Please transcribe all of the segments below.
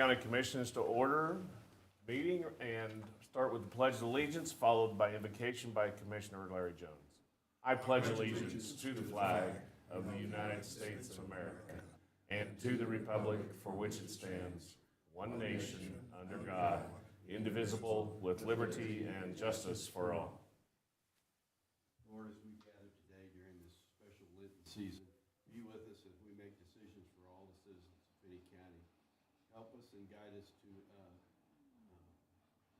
County Commissioners to order meeting and start with the Pledge of Allegiance, followed by invocation by Commissioner Larry Jones. I pledge allegiance to the flag of the United States of America and to the republic for which it stands, one nation, under God, indivisible, with liberty and justice for all. Lord, as we gather today during this special Lenten season, be with us as we make decisions for all the citizens of Finney County. Help us and guide us to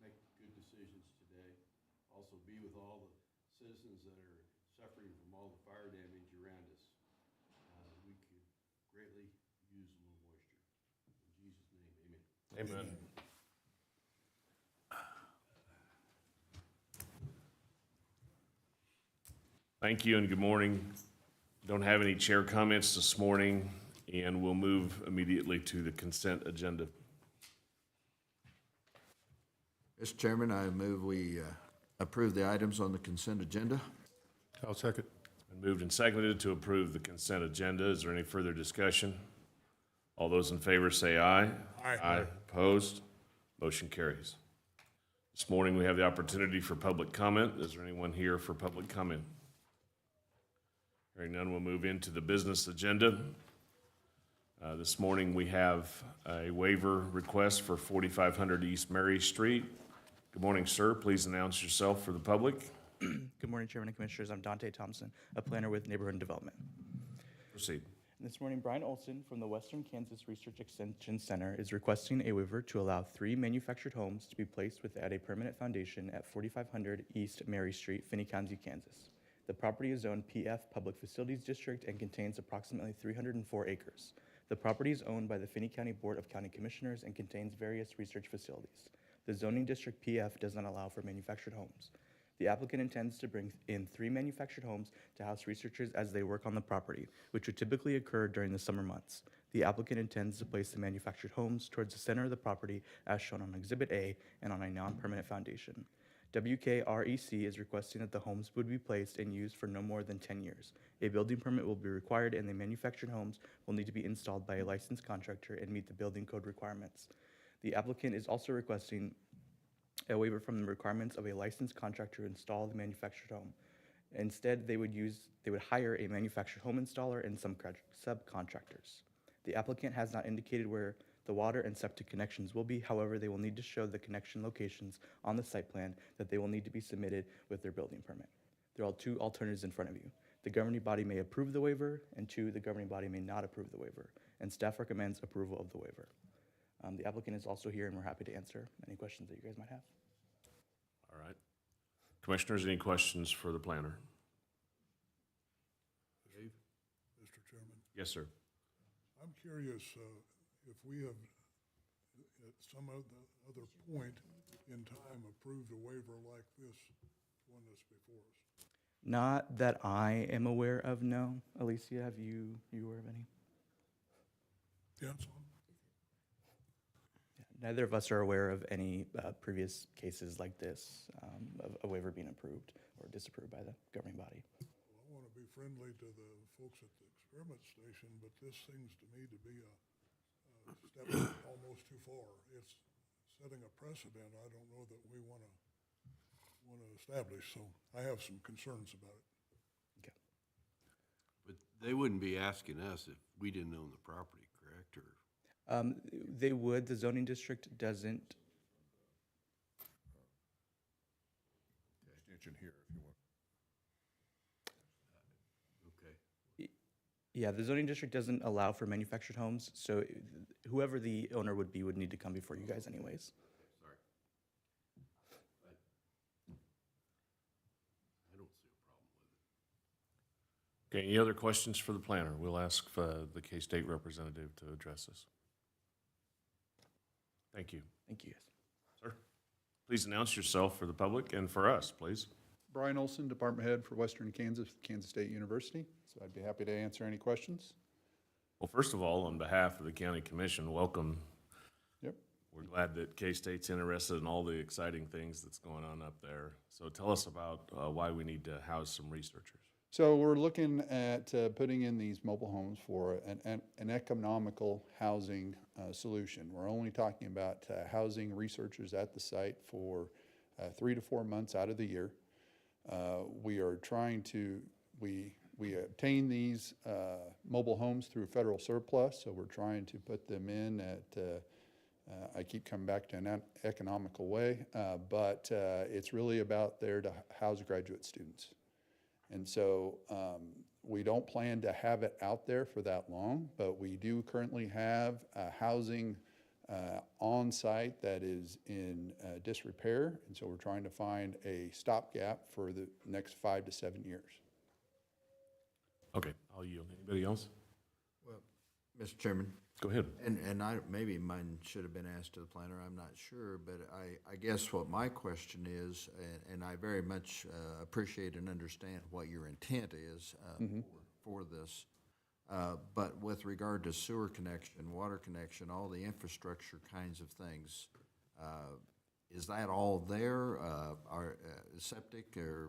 make good decisions today. Also be with all the citizens that are suffering from all the fire damage around us. We could greatly use a little moisture. In Jesus' name, amen. Amen. Thank you and good morning. Don't have any chair comments this morning, and we'll move immediately to the consent agenda. Mr. Chairman, I move we approve the items on the consent agenda. I'll second. It's been moved and seconded to approve the consent agenda. Is there any further discussion? All those in favor say aye. Aye. Opposed? Motion carries. This morning we have the opportunity for public comment. Is there anyone here for public comment? Hearing none, we'll move into the business agenda. This morning we have a waiver request for 4500 East Mary Street. Good morning, sir. Please announce yourself for the public. Good morning, Chairman and Commissioners. I'm Dante Thompson, a planner with Neighborhood Development. Proceed. This morning, Brian Olson from the Western Kansas Research Extension Center is requesting a waiver to allow 3 manufactured homes to be placed without a permanent foundation at 4500 East Mary Street, Finney County, Kansas. The property is zoned PF Public Facilities District and contains approximately 304 acres. The property is owned by the Finney County Board of County Commissioners and contains various research facilities. The zoning district PF does not allow for manufactured homes. The applicant intends to bring in 3 manufactured homes to house researchers as they work on the property, which would typically occur during the summer months. The applicant intends to place the manufactured homes towards the center of the property as shown on Exhibit A and on a non-permanent foundation. WKREC is requesting that the homes would be placed and used for no more than 10 years. A building permit will be required and the manufactured homes will need to be installed by a licensed contractor and meet the building code requirements. The applicant is also requesting a waiver from the requirements of a licensed contractor to install the manufactured home. Instead, they would hire a manufactured home installer and some subcontractors. The applicant has not indicated where the water and septic connections will be. However, they will need to show the connection locations on the site plan that they will need to be submitted with their building permit. There are 2 alternatives in front of you. The governing body may approve the waiver, and 2, the governing body may not approve the waiver, and staff recommends approval of the waiver. The applicant is also here, and we're happy to answer any questions that you guys might have. All right. Commissioners, any questions for the planner? Dave? Mr. Chairman, Yes, sir. I'm curious if we have, at some other point in time, approved a waiver like this one that's before us. Not that I am aware of, no. Alicia, have you aware of any? Yeah, it's on. Neither of us are aware of any previous cases like this, of a waiver being approved or disapproved by the governing body. Well, I want to be friendly to the folks at the experiment station, but this seems to me to be a step almost too far. It's setting a precedent I don't know that we want to establish, so I have some concerns about it. Okay. But they wouldn't be asking us if we didn't own the property, correct? Or They would. The zoning district doesn't. Extension here, if you want. okay. Yeah, the zoning district doesn't allow for manufactured homes, so whoever the owner would be would need to come before you guys anyways. Sorry. I don't see a problem with it. Okay, any other questions for the planner? We'll ask the K-State representative to address this. Thank you. Thank you, guys. Sir, please announce yourself for the public and for us, please. Brian Olson, Department Head for Western Kansas, Kansas State University. So I'd be happy to answer any questions. Well, first of all, on behalf of the County Commission, welcome. Yep. We're glad that K-State's interested in all the exciting things that's going on up there. So tell us about why we need to house some researchers. So we're looking at putting in these mobile homes for an economical housing solution. We're only talking about housing researchers at the site for 3 to 4 months out of the year. We are trying to, we obtain these mobile homes through federal surplus, so we're trying to put them in at, I keep coming back to an economical way, but it's really about there to house graduate students. And so we don't plan to have it out there for that long, but we do currently have housing on site that is in disrepair. And so we're trying to find a stopgap for the next 5 to 7 years. Okay, I'll yield. Anybody else? Well, Mr. Chairman, Go ahead. and maybe mine should have been asked to the planner, I'm not sure, but I guess what my question is, and I very much appreciate and understand what your intent is for this, but with regard to sewer connection, water connection, all the infrastructure kinds of things, is that all there, are septic or?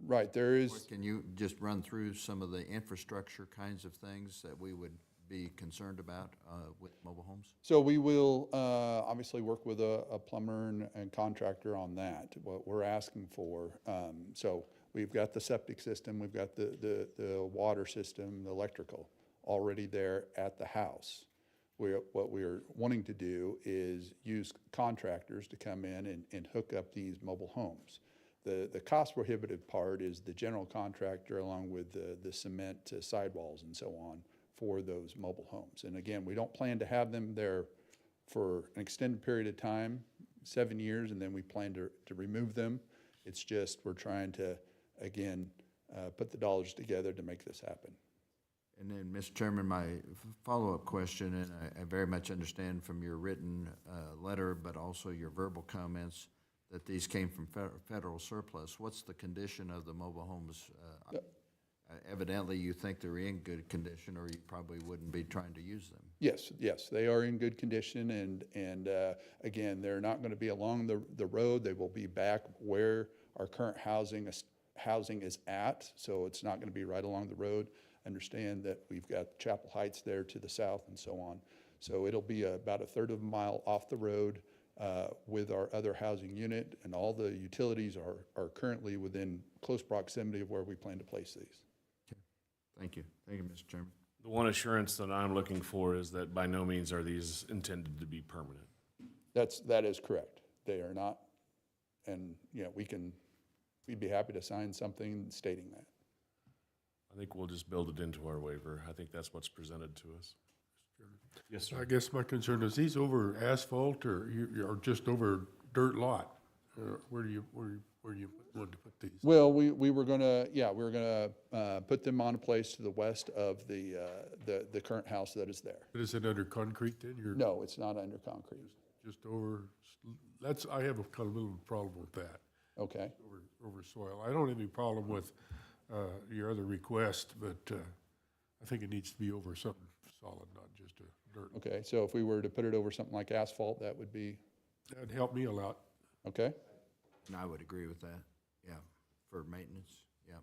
Right, there is. Can you just run through some of the infrastructure kinds of things that we would be concerned about with mobile homes? So we will obviously work with a plumber and contractor on that, what we're asking for. So we've got the septic system, we've got the water system, the electrical already there at the house. What we're wanting to do is use contractors to come in and hook up these mobile homes. The cost prohibitive part is the general contractor along with the cement sidewalls and so on for those mobile homes. And again, we don't plan to have them there for an extended period of time, 7 years, and then we plan to remove them. It's just we're trying to, again, put the dollars together to make this happen. And then, Mr. Chairman, my follow-up question, and I very much understand from your written letter, but also your verbal comments, that these came from federal surplus. What's the condition of the mobile homes? Evidently, you think they're in good condition, or you probably wouldn't be trying to use them. Yes, they are in good condition, and again, they're not going to be along the road. They will be back where our current housing is at, so it's not going to be right along the road. Understand that we've got Chapel Heights there to the south and so on. So it'll be about a third of a mile off the road with our other housing unit, and all the utilities are currently within close proximity of where we plan to place these. Thank you. Thank you, Mr. Chairman. The one assurance that I'm looking for is that by no means are these intended to be permanent. That is correct. They are not, and we'd be happy to sign something stating that. I think we'll just build it into our waiver. I think that's what's presented to us. Yes, sir. I guess my concern is these over asphalt or just over dirt lot? Where do you want to put these? Well, we were gonna put them on a place to the west of the current house that is there. But is it under concrete then? No, it's not under concrete. Just over, I have a kind of little problem with that, Okay, over soil. I don't have any problem with your other request, but I think it needs to be over something solid, not just a dirt. okay, so if we were to put it over something like asphalt, that would be, That'd help me a lot. okay? And I would agree with that, yeah, for maintenance, yeah.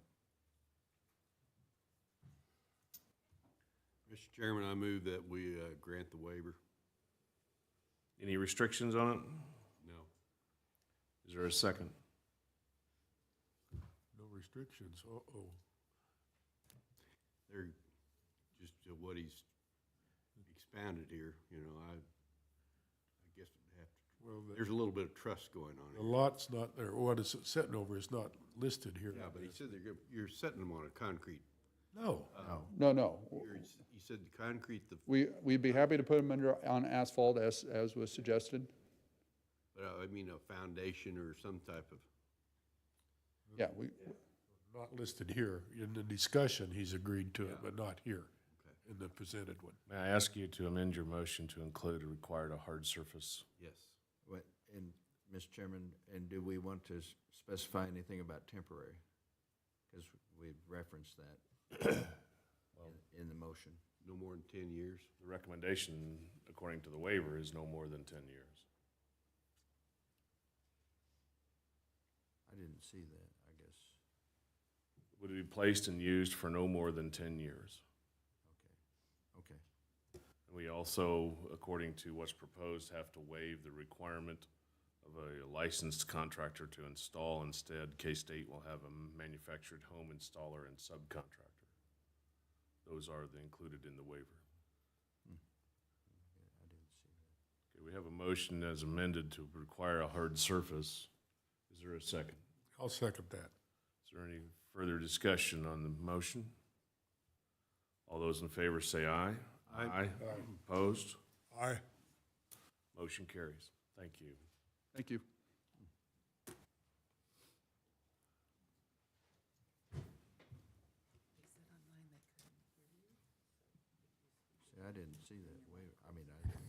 Mr. Chairman, I move that we grant the waiver. Any restrictions on it? No. Is there a second? No restrictions, uh-oh. They're just what he's expounded here, I guess it'd have to, Well, there's a little bit of trust going on the here. lot's not there, what it's sitting over is not listed here. Yeah, but he said you're setting them on a concrete. No, No. You said the concrete, We'd be happy to put them on asphalt as was suggested. but I mean a foundation or some type of. Yeah, not listed here. In the discussion, he's agreed to it, but not here in the presented one. May I ask you to amend your motion to include required a hard surface? Yes. What, and, Mr. Chairman, and do we want to specify anything about temporary? Because we've referenced that in the motion. No more than 10 years. The recommendation, according to the waiver, is no more than 10 years. I didn't see that, I guess. would be placed and used for no more than 10 years. Okay. We also, according to what's proposed, have to waive the requirement of a licensed contractor to install. Instead, K-State will have a manufactured home installer and subcontractor. Those are included in the waiver. Okay, we have a motion as amended to require a hard surface. Is there a second? I'll second that. Is there any further discussion on the motion? All those in favor say aye. Aye. Opposed? Aye. Motion carries. Thank you. Thank you. See, I didn't see that waiver. I mean, I didn't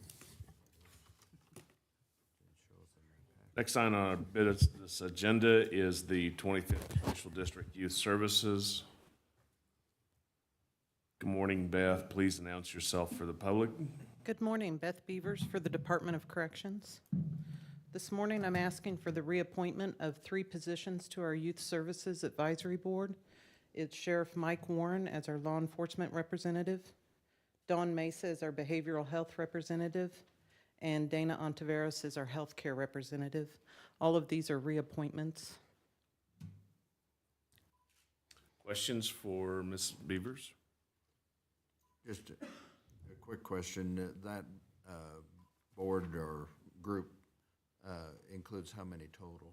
show us in my packet. Next on our this agenda is the 25th Judicial District Youth Services. Good morning, Beth. Please announce yourself for the public. Good morning, Beth Beavers for the Department of Corrections. This morning, I'm asking for the reappointment of 3 positions to our Youth Services Advisory Board. It's Sheriff Mike Warren as our law enforcement representative, Dawn Mesa as our behavioral health representative, and Dana Ontiveros as our healthcare representative. All of these are reappointments. Questions for Ms. Beavers? Just a quick question. That board or group includes how many total?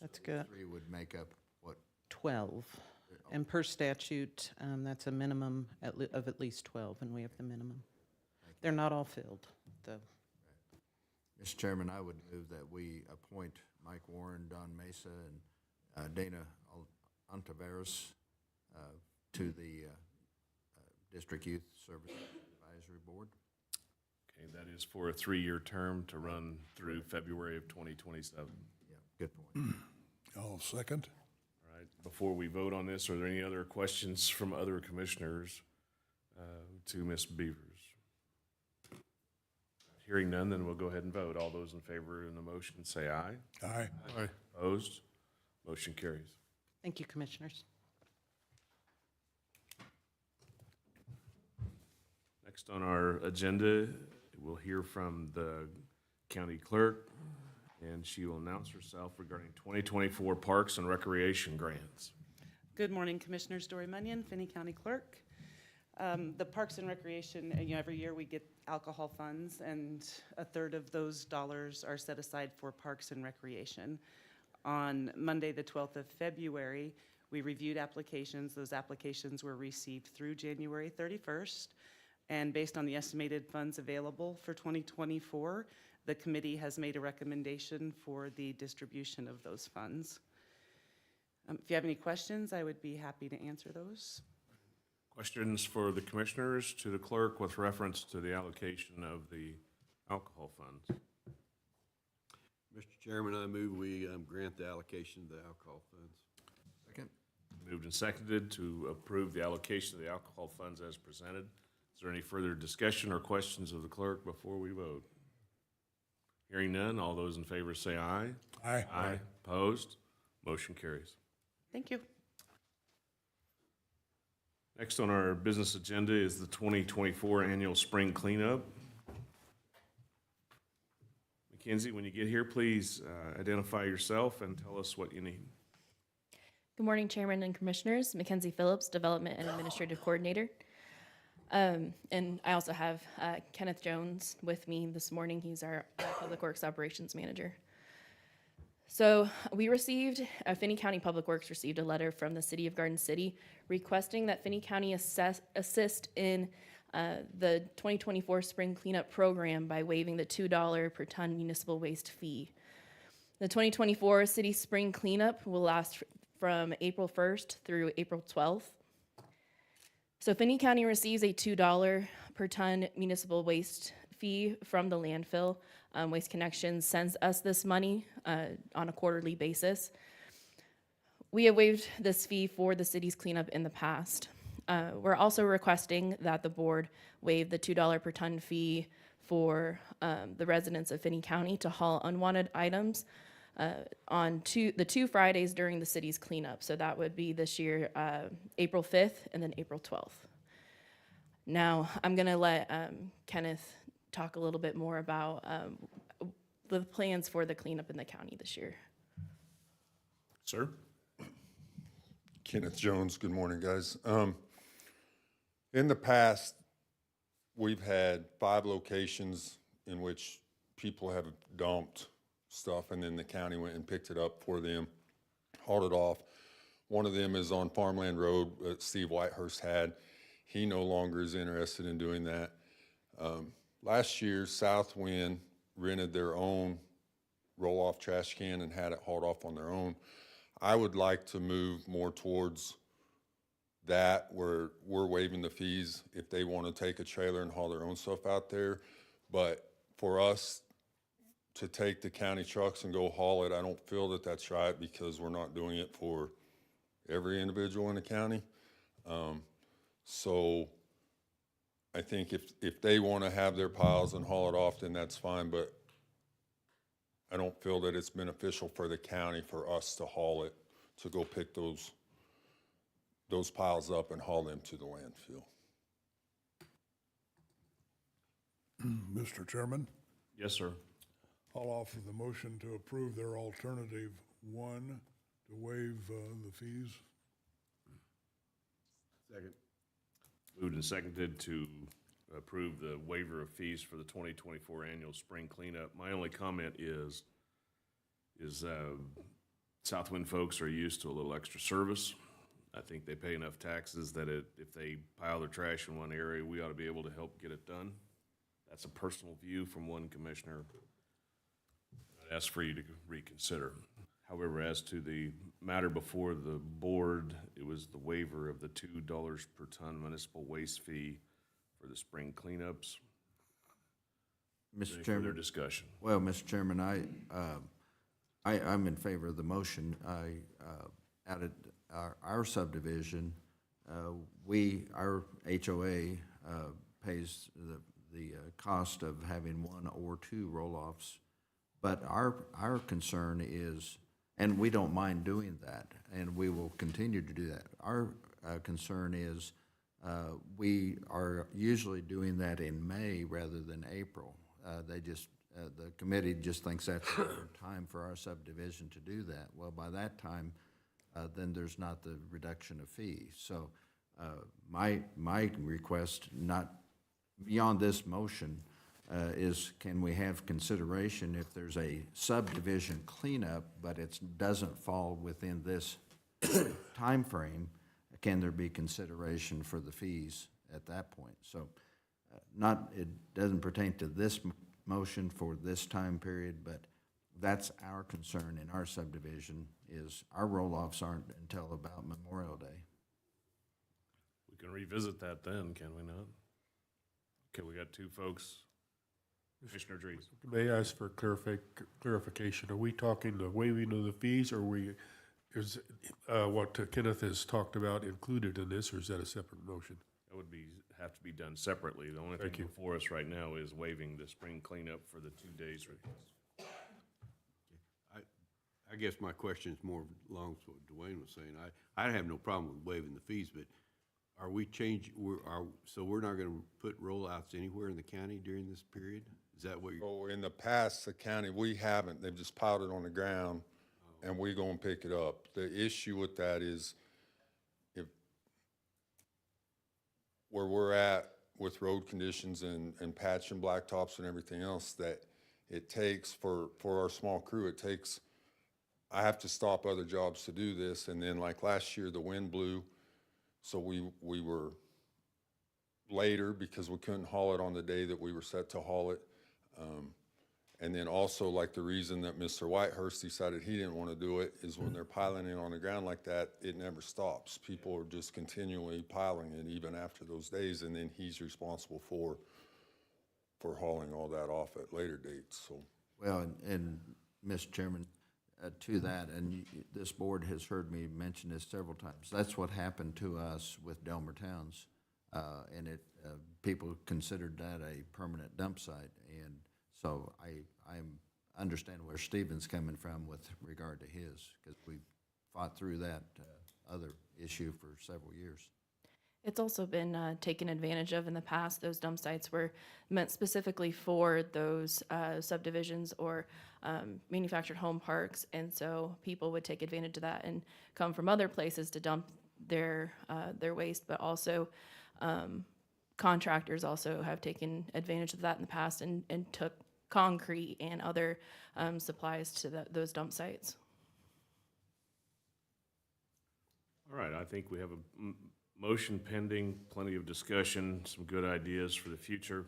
That's good. 3 would make up what? 12. And per statute, that's a minimum of at least 12, and we have the minimum. They're not all filled, though. Mr. Chairman, I would move that we appoint Mike Warren, Don Mesa, and Dana Ontiveros to the District Youth Service Advisory Board. Okay, that is for a 3-year term to run through February of 2027. Yeah, good point. I'll second. All right, before we vote on this, are there any other questions from other commissioners to Ms. Beavers? Hearing none, then we'll go ahead and vote. All those in favor of the motion say aye. Aye. Aye. Opposed? Motion carries. Thank you, Commissioners. Next on our agenda, we'll hear from the county clerk, and she will announce herself regarding 2024 Parks and Recreation grants. Good morning, Commissioners. Dory Munyon, Finney County Clerk. The Parks and Recreation, every year we get alcohol funds, and a third of those dollars are set aside for Parks and Recreation. On Monday, the 12th of February, we reviewed applications. Those applications were received through January 31st. And based on the estimated funds available for 2024, the committee has made a recommendation for the distribution of those funds. If you have any questions, I would be happy to answer those. Questions for the commissioners to the clerk with reference to the allocation of the alcohol funds? Mr. Chairman, I move we grant the allocation of the alcohol funds. Second? Moved and seconded to approve the allocation of the alcohol funds as presented. Is there any further discussion or questions of the clerk before we vote? Hearing none, all those in favor say aye. Aye. Aye. Opposed? Motion carries. Thank you. Next on our business agenda is the 2024 Annual Spring Cleanup. Mackenzie, when you get here, please identify yourself and tell us what you need. Good morning, Chairman and Commissioners. Mackenzie Phillips, Development and Administrative Coordinator. And I also have Kenneth Jones with me this morning. He's our Public Works Operations Manager. So we received, Finney County Public Works received a letter from the City of Garden City requesting that Finney County assist in the 2024 Spring Cleanup Program by waiving the $2 per ton municipal waste fee. The 2024 City Spring Cleanup will last from April 1st through April 12th. So Finney County receives a $2 per ton municipal waste fee from the landfill. Waste Connections sends us this money on a quarterly basis. We have waived this fee for the city's cleanup in the past. We're also requesting that the board waive the $2 per ton fee for the residents of Finney County to haul unwanted items on the two Fridays during the city's cleanup. So that would be this year, April 5th and then April 12th. Now, I'm going to let Kenneth talk a little bit more about the plans for the cleanup in the county this year. Sir? Kenneth Jones, good morning, guys. In the past, we've had 5 locations in which people have dumped stuff, and then the county went and picked it up for them, hauled it off. One of them is on Farmland Road that Steve Whitehurst had. He no longer is interested in doing that. Last year, Southwind rented their own roll-off trash can and had it hauled off on their own. I would like to move more towards that, where we're waiving the fees if they want to take a trailer and haul their own stuff out there. But for us to take the county trucks and go haul it, I don't feel that that's right, because we're not doing it for every individual in the county. So I think if they want to have their piles and haul it off, then that's fine, but I don't feel that it's beneficial for the county for us to haul it, to go pick those piles up and haul them to the landfill. Mr. Chairman, Yes, sir. I'll offer the motion to approve their alternative 1 to waive the fees. Second. Moved and seconded to approve the waiver of fees for the 2024 annual spring cleanup. My only comment is Southwind folks are used to a little extra service. I think they pay enough taxes that if they pile their trash in one area, we ought to be able to help get it done. That's a personal view from one commissioner. I'd ask for you to reconsider. However, as to the matter before the board, it was the waiver of the $2 per ton municipal waste fee for the spring cleanups. Mr. Any Chairman. further discussion? Well, Mr. Chairman, I'm in favor of the motion. I added our subdivision, our HOA pays the cost of having 1 or 2 roll-offs. But our concern is, and we don't mind doing that, and we will continue to do that. Our concern is we are usually doing that in May rather than April. The committee just thinks that's a better time for our subdivision to do that. Well, by that time, then there's not the reduction of fees. So my request, not beyond this motion, is can we have consideration if there's a subdivision cleanup, but it doesn't fall within this time frame, can there be consideration for the fees at that point? So it doesn't pertain to this motion for this time period, but that's our concern in our subdivision, is our roll-offs aren't until about Memorial Day. We can revisit that then, can we not? Okay, we got 2 folks. Commissioner Drees. May I ask for clarification? Are we talking the waiving of the fees, or is what Kenneth has talked about included in this, or is that a separate motion? That would have to be done separately. The only thing before us right now is waiving the spring cleanup for the 2 days. I guess my question is more along what Dwayne was saying. I have no problem with waiving the fees, but are we so we're not gonna put rollouts anywhere in the county during this period? Is that what you're? Oh, in the past, the county, we haven't. They've just piled it on the ground, and we go and pick it up. The issue with that is where we're at with road conditions and patch and blacktops and everything else, that it takes for our small crew, I have to stop other jobs to do this. And then like last year, the wind blew, so we were later because we couldn't haul it on the day that we were set to haul it. And then also, like, the reason that Mr. Whitehurst decided he didn't want to do it is when they're piling it on the ground like that, it never stops. People are just continually piling it even after those days, and then he's responsible for hauling all that off at later dates, so. Well, and Mr. Chairman, to that, and this board has heard me mention this several times, that's what happened to us with Delmer Towns. And people considered that a permanent dump site. And so I'm understand where Stephen's coming from with regard to his, because we fought through that other issue for several years. It's also been taken advantage of in the past. Those dump sites were meant specifically for those subdivisions or manufactured home parks, and so people would take advantage of that and come from other places to dump their waste. But also, contractors also have taken advantage of that in the past and took concrete and other supplies to those dump sites. All right, I think we have a motion pending, plenty of discussion, some good ideas for the future.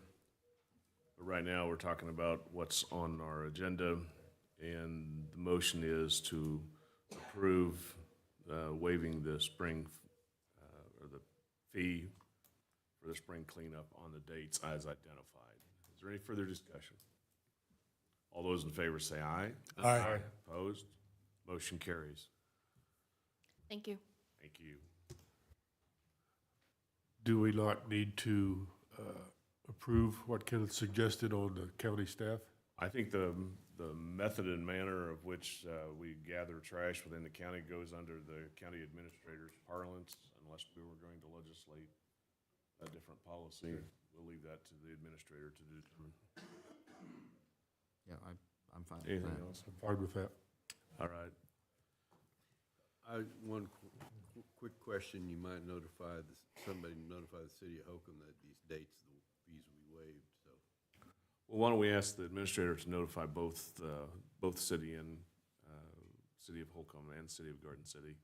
But right now, we're talking about what's on our agenda, and the motion is to approve waiving the spring, or the fee for the spring cleanup on the dates as identified. Is there any further discussion? All those in favor say aye. Aye. Opposed? Motion carries. Thank you. Thank you. Do we not need to approve what Kenneth suggested on the county staff? I think the method and manner of which we gather trash within the county goes under the county administrator's parlance, unless we were going to legislate a different policy. We'll leave that to the administrator to determine. Yeah, I'm fine with Anything that. else? I'm fine with that. All right. One quick question, you might somebody notify the city of Holcomb that these dates, the fees will be waived, so. Well, why don't we ask the administrator to notify both city and city of Holcomb and city of Garden City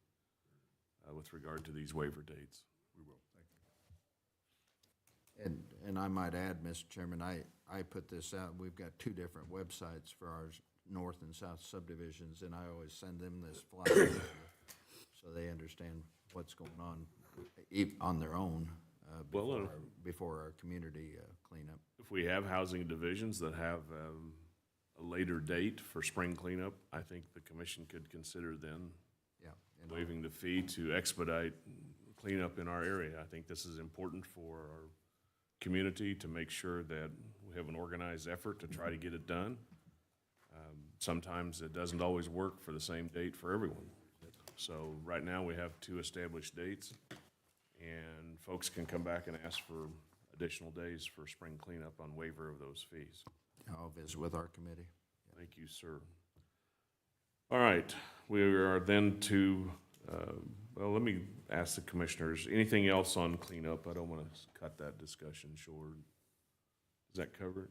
with regard to these waiver dates. We will, thank you. And I might add, Mr. Chairman, I put this out, we've got two different websites for our north and south subdivisions, and I always send them this flyer so they understand what's going on their own before our community cleanup. If we have housing divisions that have a later date for spring cleanup, I think the commission could consider then Yeah. and waiving the fee to expedite cleanup in our area. I think this is important for our community to make sure that we have an organized effort to try to get it done. Sometimes it doesn't always work for the same date for everyone. So right now, we have 2 established dates, and folks can come back and ask for additional days for spring cleanup on waiver of those fees. I'll visit with our committee. Thank you, sir. All right, we are then to, well, let me ask the commissioners, anything else on cleanup? I don't want to cut that discussion short. Is that covered?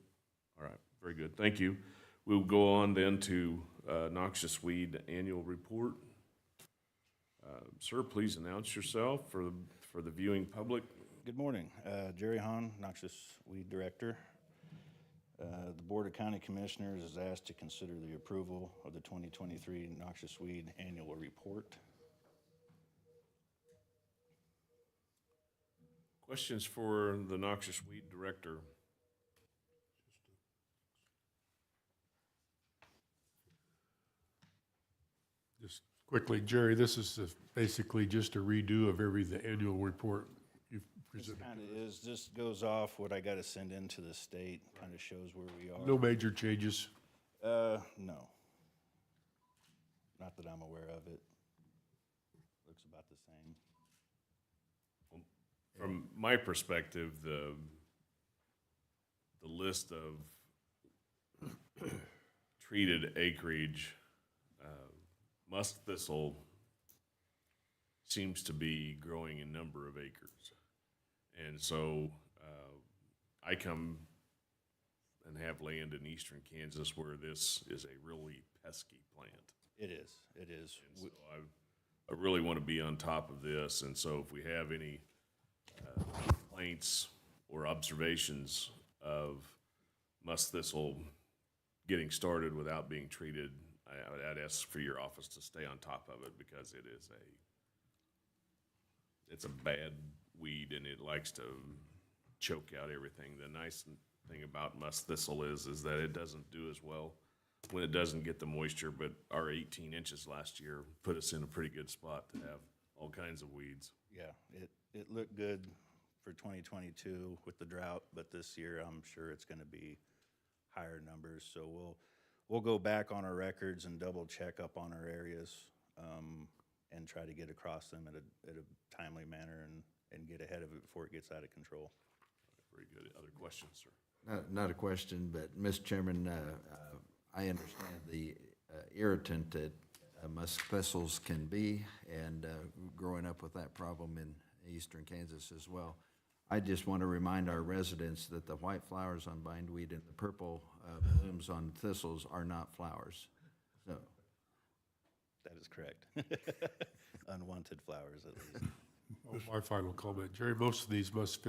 All right, very good, thank you. We'll go on then to noxious weed annual report. Sir, please announce yourself for the viewing public. Good morning. Jerry Hahn, Noxious Weed Director. The Board of County Commissioners is asked to consider the approval of the 2023 Noxious Weed Annual Report. Questions for the noxious weed director? Just quickly, Jerry, this is basically just a redo of the annual report you've This presented. kind of is, this goes off what I got to send into the state, kind of shows where we are. No major changes. No. Not that I'm aware of it. Looks about the same. From my perspective, the list of treated acreage, musk thistle seems to be growing in number of acres. And so I come and have land in eastern Kansas where this is a really pesky plant. It is, it is. And so I really want to be on top of this, and so if we have any complaints or observations of musk thistle getting started without being treated, I'd ask for your office to stay on top of it, because it's a bad weed and it likes to choke out everything. The nice thing about musk thistle is that it doesn't do as well when it doesn't get the moisture, but our 18 inches last year put us in a pretty good spot to have all kinds of weeds. Yeah, it looked good for 2022 with the drought, but this year I'm sure it's going to be higher numbers. So we'll go back on our records and double check up on our areas, and try to get across them at a timely manner and get ahead of it before it gets out of control. Very good. Other questions, sir? Not a question, but Mr. Chairman, I understand the irritant that musk thistles can be, and growing up with that problem in eastern Kansas as well. I just want to remind our residents that the white flowers on bindweed and the purple blooms on thistles are not flowers. So, That is correct. Unwanted flowers, at least. Well, my final comment, Jerry, most of these musk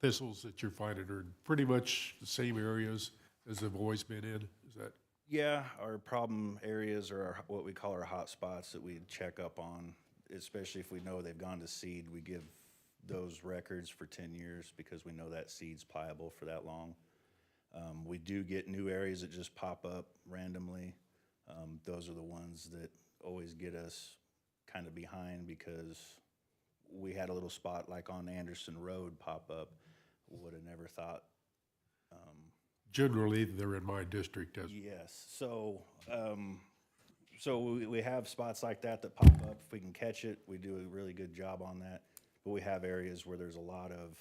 thistles that you're finding are in pretty much the same areas as they've always been in. Is that? Yeah, our problem areas are what we call our hot spots that we check up on, especially if we know they've gone to seed. We give those records for 10 years because we know that seed's pliable for that long. We do get new areas that just pop up randomly. Those are the ones that always get us kind of behind because we had a little spot like on Anderson Road pop up. Would have never thought. Generally, they're in my district as Yes, so, we have spots like that that pop up. If we can catch it, we do a really good job on that. But we have areas where there's a lot of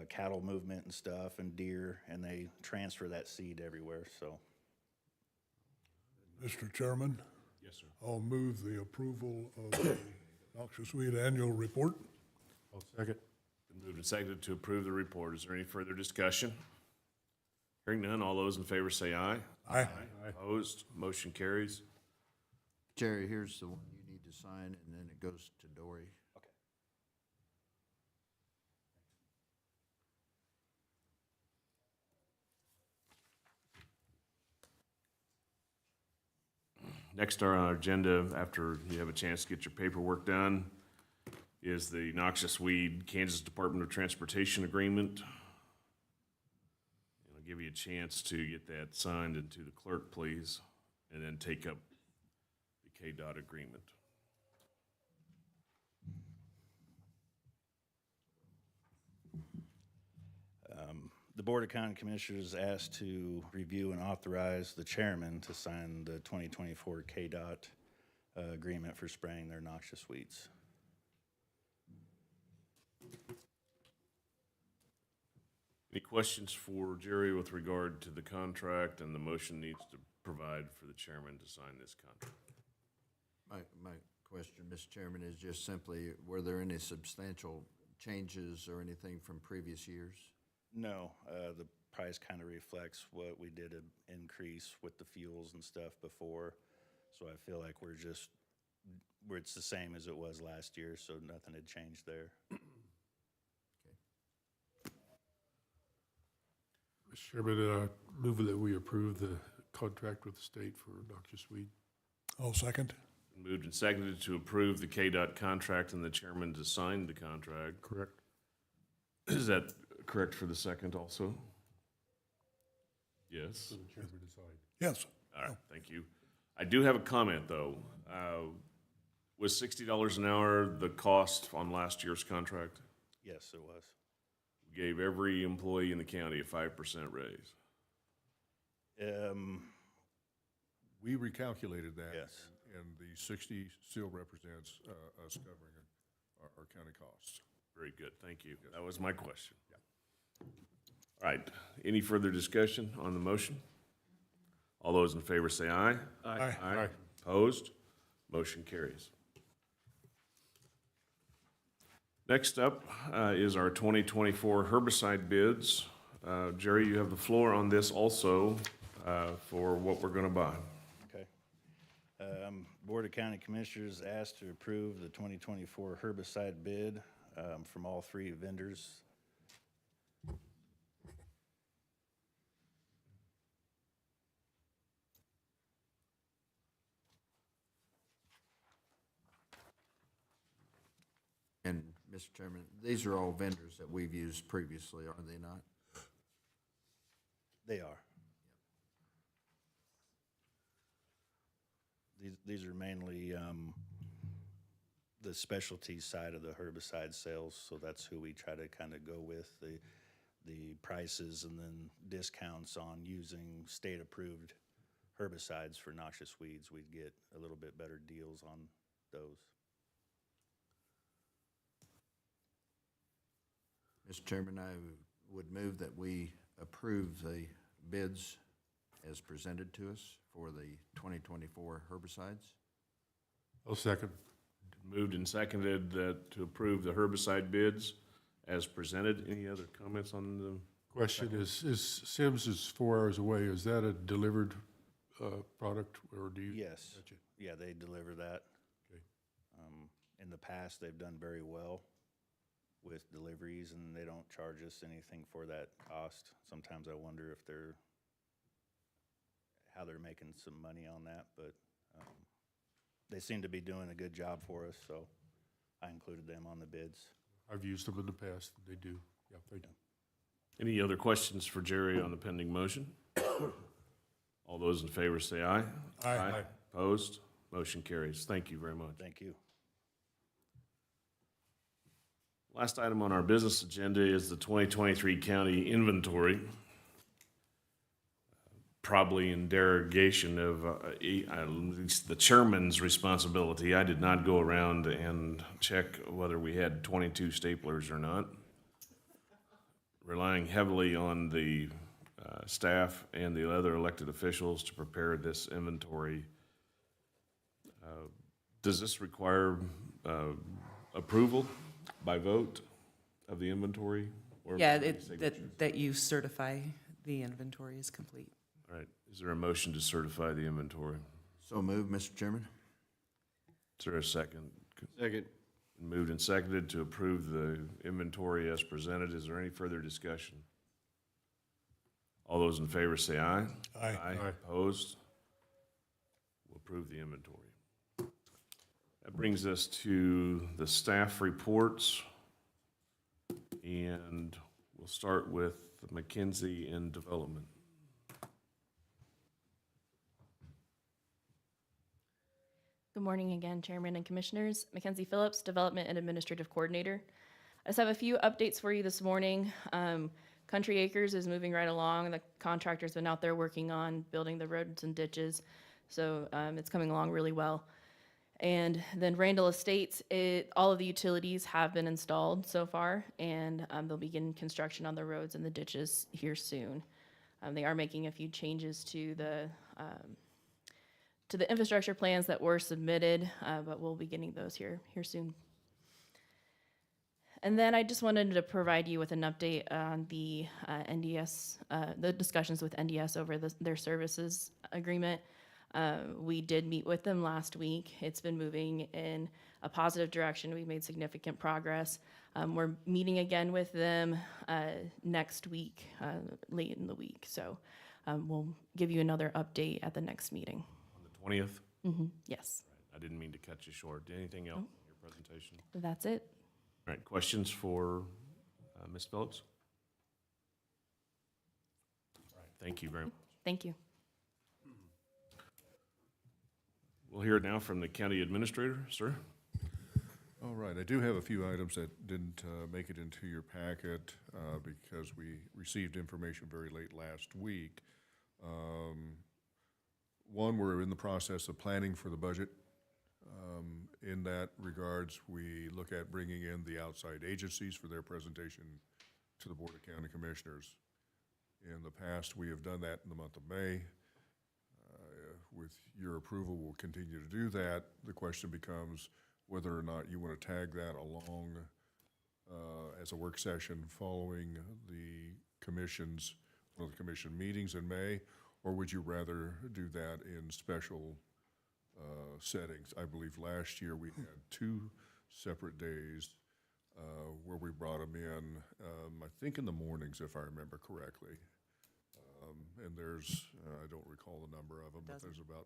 cattle movement and stuff and deer, and they transfer that seed everywhere, so. Mr. Chairman, Yes, sir. I'll move the approval of the noxious weed annual report. I'll second. Been moved and seconded to approve the report. Is there any further discussion? Hearing none, all those in favor say aye. Aye. Opposed, motion carries. Jerry, here's the one you need to sign, and then it goes to Dory. Okay. Next on our agenda, after you have a chance to get your paperwork done, is the noxious weed Kansas Department of Transportation agreement. And I'll give you a chance to get that signed into the clerk, please, and then take up the KDOT agreement. The Board of County Commissioners asked to review and authorize the chairman to sign the 2024 KDOT agreement for spraying their noxious weeds. Any questions for Jerry with regard to the contract, and the motion needs to provide for the chairman to sign this contract? My question, Mr. Chairman, is just simply, were there any substantial changes or anything from previous years? No, the price kind of reflects what we did an increase with the fuels and stuff before. So I feel like it's the same as it was last year, so nothing had changed there. Mr. Chairman, move that we approve the contract with the state for noxious weed. I'll second. Moved and seconded to approve the KDOT contract and the chairman to sign the contract. Correct. Is that correct for the second also? Yes. So the chairman decide. Yes. All right, thank you. I do have a comment, though. Was $60 an hour the cost on last year's contract? Yes, it was. We gave every employee in the county a 5% raise. We recalculated that. Yes. And the 60 still represents us covering our county costs. Very good, thank you. That was my question. All right, any further discussion on the motion? All those in favor say aye. Aye. Aye. Opposed? Motion carries. Next up is our 2024 herbicide bids. Jerry, you have the floor on this also for what we're going to buy. Okay. Board of County Commissioners asked to approve the 2024 herbicide bid from all three vendors. And, Mr. Chairman, these are all vendors that we've used previously, are they not? They are. These are mainly the specialty side of the herbicide sales, so that's who we try to kind of go with, the prices and then discounts on using state-approved herbicides for noxious weeds, we'd get a little bit better deals on those. Mr. Chairman, I would move that we approve the bids as presented to us for the 2024 herbicides. I'll second. Moved and seconded to approve the herbicide bids as presented. Any other comments on the? Question is Sims is 4 hours away. Is that a delivered product, or do you? Yes. Gotcha. Yeah, they deliver that. Okay. In the past, they've done very well with deliveries, and they don't charge us anything for that cost. Sometimes I wonder if how they're making some money on that, but they seem to be doing a good job for us, so I included them on the bids. I've used them in the past. They do. Yeah, they do. Any other questions for Jerry on the pending motion? All those in favor say aye. Aye. Opposed? Motion carries. Thank you very much. Thank you. Last item on our business agenda is the 2023 county inventory. Probably in derogation of at least the chairman's responsibility. I did not go around and check whether we had 22 staplers or not. Relying heavily on the staff and the other elected officials to prepare this inventory. Does this require approval by vote of the inventory? Or Yeah, by signature? that you certify the inventory is complete. All right, is there a motion to certify the inventory? So moved, Mr. Chairman. Is there a second? Second. Moved and seconded to approve the inventory as presented. Is there any further discussion? All those in favor say aye. Aye. Aye. Opposed? We'll approve the inventory. That brings us to the staff reports. And we'll start with McKinsey and Development. Good morning again, Chairman and Commissioners. Mackenzie Phillips, Development and Administrative Coordinator. I just have a few updates for you this morning. Country Acres is moving right along. The contractor's been out there working on building the roads and ditches, so it's coming along really well. And then Randall Estates, all of the utilities have been installed so far, and they'll begin construction on the roads and the ditches here soon. They are making a few changes to the infrastructure plans that were submitted, but we'll be getting those here soon. And then I just wanted to provide you with an update on the NDS, the discussions with NDS over their services agreement. We did meet with them last week. It's been moving in a positive direction. We've made significant progress. We're meeting again with them next week, late in the week. So we'll give you another update at the next meeting. 20th? Yes. I didn't mean to cut you short. Anything else in your presentation? That's it. All right, questions for Ms. Phillips? All right, thank you very much. Thank you. We'll hear it now from the county administrator, sir. All right, I do have a few items that didn't make it into your packet because we received information very late last week. One, we're in the process of planning for the budget. In that regards, we look at bringing in the outside agencies for their presentation to the Board of County Commissioners. In the past, we have done that in the month of May. With your approval, we'll continue to do that. The question becomes whether or not you want to tag that along as a work session following the commission's, one of the commission meetings in May, or would you rather do that in special settings? I believe last year we had 2 separate days where we brought them in, I think in the mornings, if I remember correctly. And there's, I don't recall the number of them, but there's about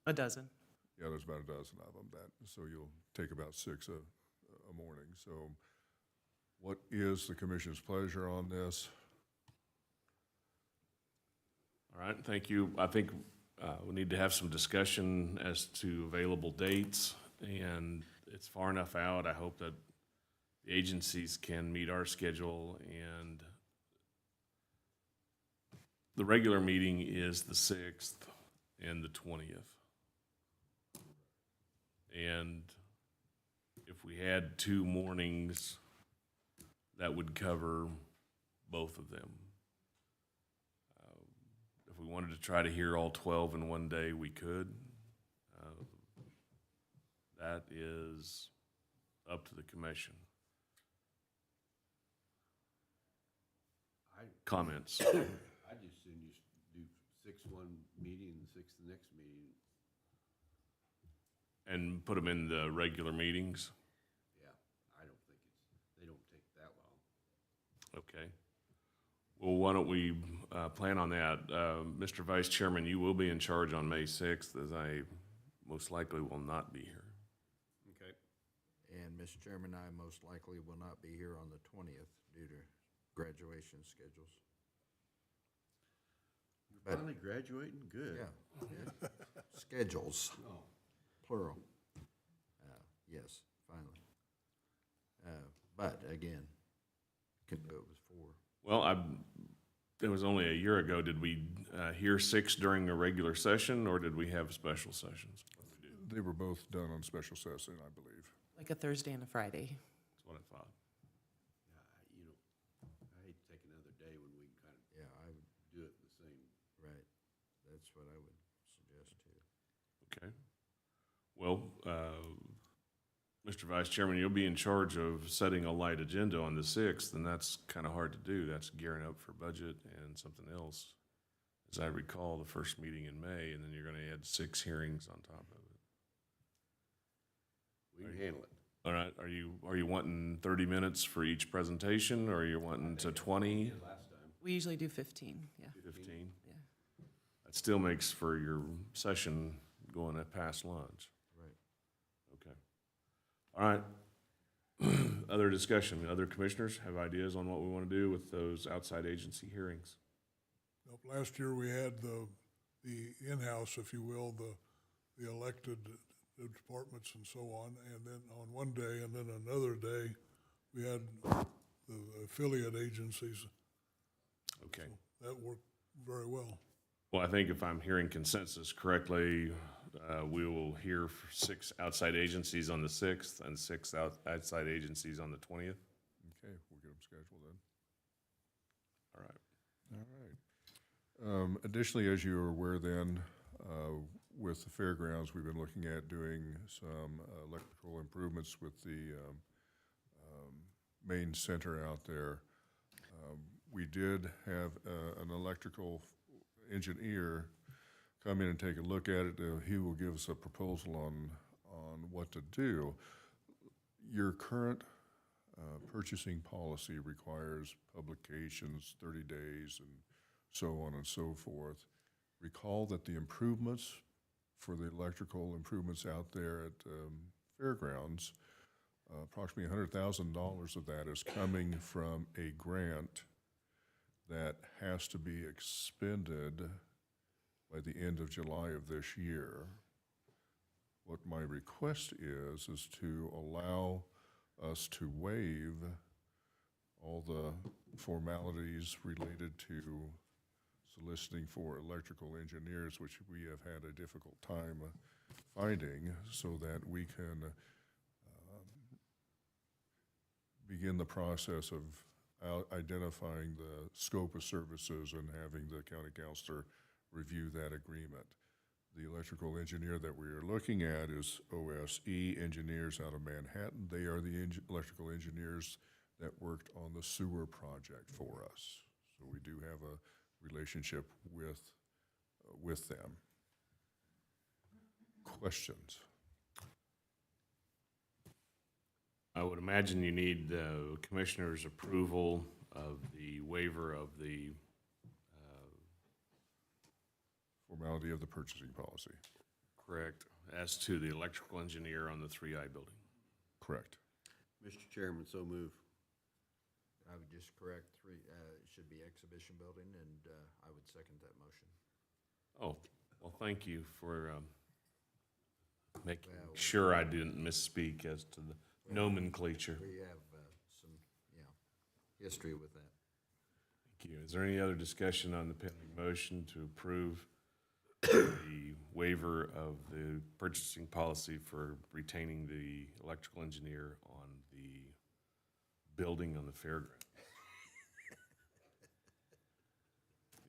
A dozen. Yeah, there's about a dozen of them. So you'll take about 6 a morning. So what is the commission's pleasure on this? All right, thank you. I think we need to have some discussion as to available dates, and it's far enough out. I hope that the agencies can meet our schedule, and the regular meeting is the 6th, and the 20th. And if we had 2 mornings, that would cover both of them. If we wanted to try to hear all 12 in one day, we could. That is up to the commission. Comments? I'd just soon you do 6 one meeting and 6 the next meeting. And put them in the regular meetings? Yeah, I don't think they don't take that long. Okay. Well, why don't we plan on that? Mr. Vice Chairman, you will be in charge on May 6th, as I most likely will not be here. Okay. And, Mr. Chairman, I most likely will not be here on the 20th due to graduation schedules. You're finally graduating? Good. Yeah. Schedules, Oh, plural. Yes, finally. But again, can do it with 4. Well, it was only a year ago. Did we hear 6 during a regular session, or did we have special sessions? They were both done on special session, I believe. Like a Thursday and a Friday. That's what I thought. yeah, I hate to take another day when we can kind of Yeah, I would, do it the same. right. That's what I would suggest too. Okay. Well, Mr. Vice Chairman, you'll be in charge of setting a light agenda on the 6th, and that's kind of hard to do. That's gearing up for budget and something else. As I recall, the first meeting in May, and then you're going to add 6 hearings on top of it. We can handle it. All right, are you wanting 30 minutes for each presentation, or are you wanting to 20, Last time. We usually do 15, yeah. 15? Yeah. That still makes for your session going at past lunch. Right. Okay. All right. Other discussion, other commissioners have ideas on what we want to do with those outside agency hearings? Nope, last year we had the in-house, if you will, the elected departments and so on, and then on one day, and then another day, we had the affiliate agencies. Okay. That worked very well. Well, I think if I'm hearing consensus correctly, we will hear 6 outside agencies on the 6th and 6 outside agencies on the 20th. Okay, we'll get them scheduled then. All right. All right. Additionally, as you are aware then, with the fairgrounds, we've been looking at doing some electrical improvements with the main center out there. We did have an electrical engineer come in and take a look at it. He will give us a proposal on what to do. Your current purchasing policy requires publications, 30 days, and so on and so forth. Recall that the improvements for the electrical improvements out there at fairgrounds, approximately $100,000 of that is coming from a grant that has to be expended by the end of July of this year. What my request is to allow us to waive all the formalities related to soliciting for electrical engineers, which we have had a difficult time finding, so that we can begin the process of identifying the scope of services and having the county counselor review that agreement. The electrical engineer that we are looking at is OSE Engineers out of Manhattan. They are the electrical engineers that worked on the sewer project for us. So we do have a relationship with them. Questions? I would imagine you need the commissioner's approval of the waiver of the Formality of the purchasing policy. correct as to the electrical engineer on the 3I building. Correct. Mr. Chairman, so move. I would just correct 3, it should be exhibition building, and I would second that motion. Oh, well, thank you for making Well, sure I didn't misspeak as to the nomenclature. We have some, history with that. Thank you. Is there any other discussion on the pending motion to approve the waiver of the purchasing policy for retaining the electrical engineer on the building on the fairground.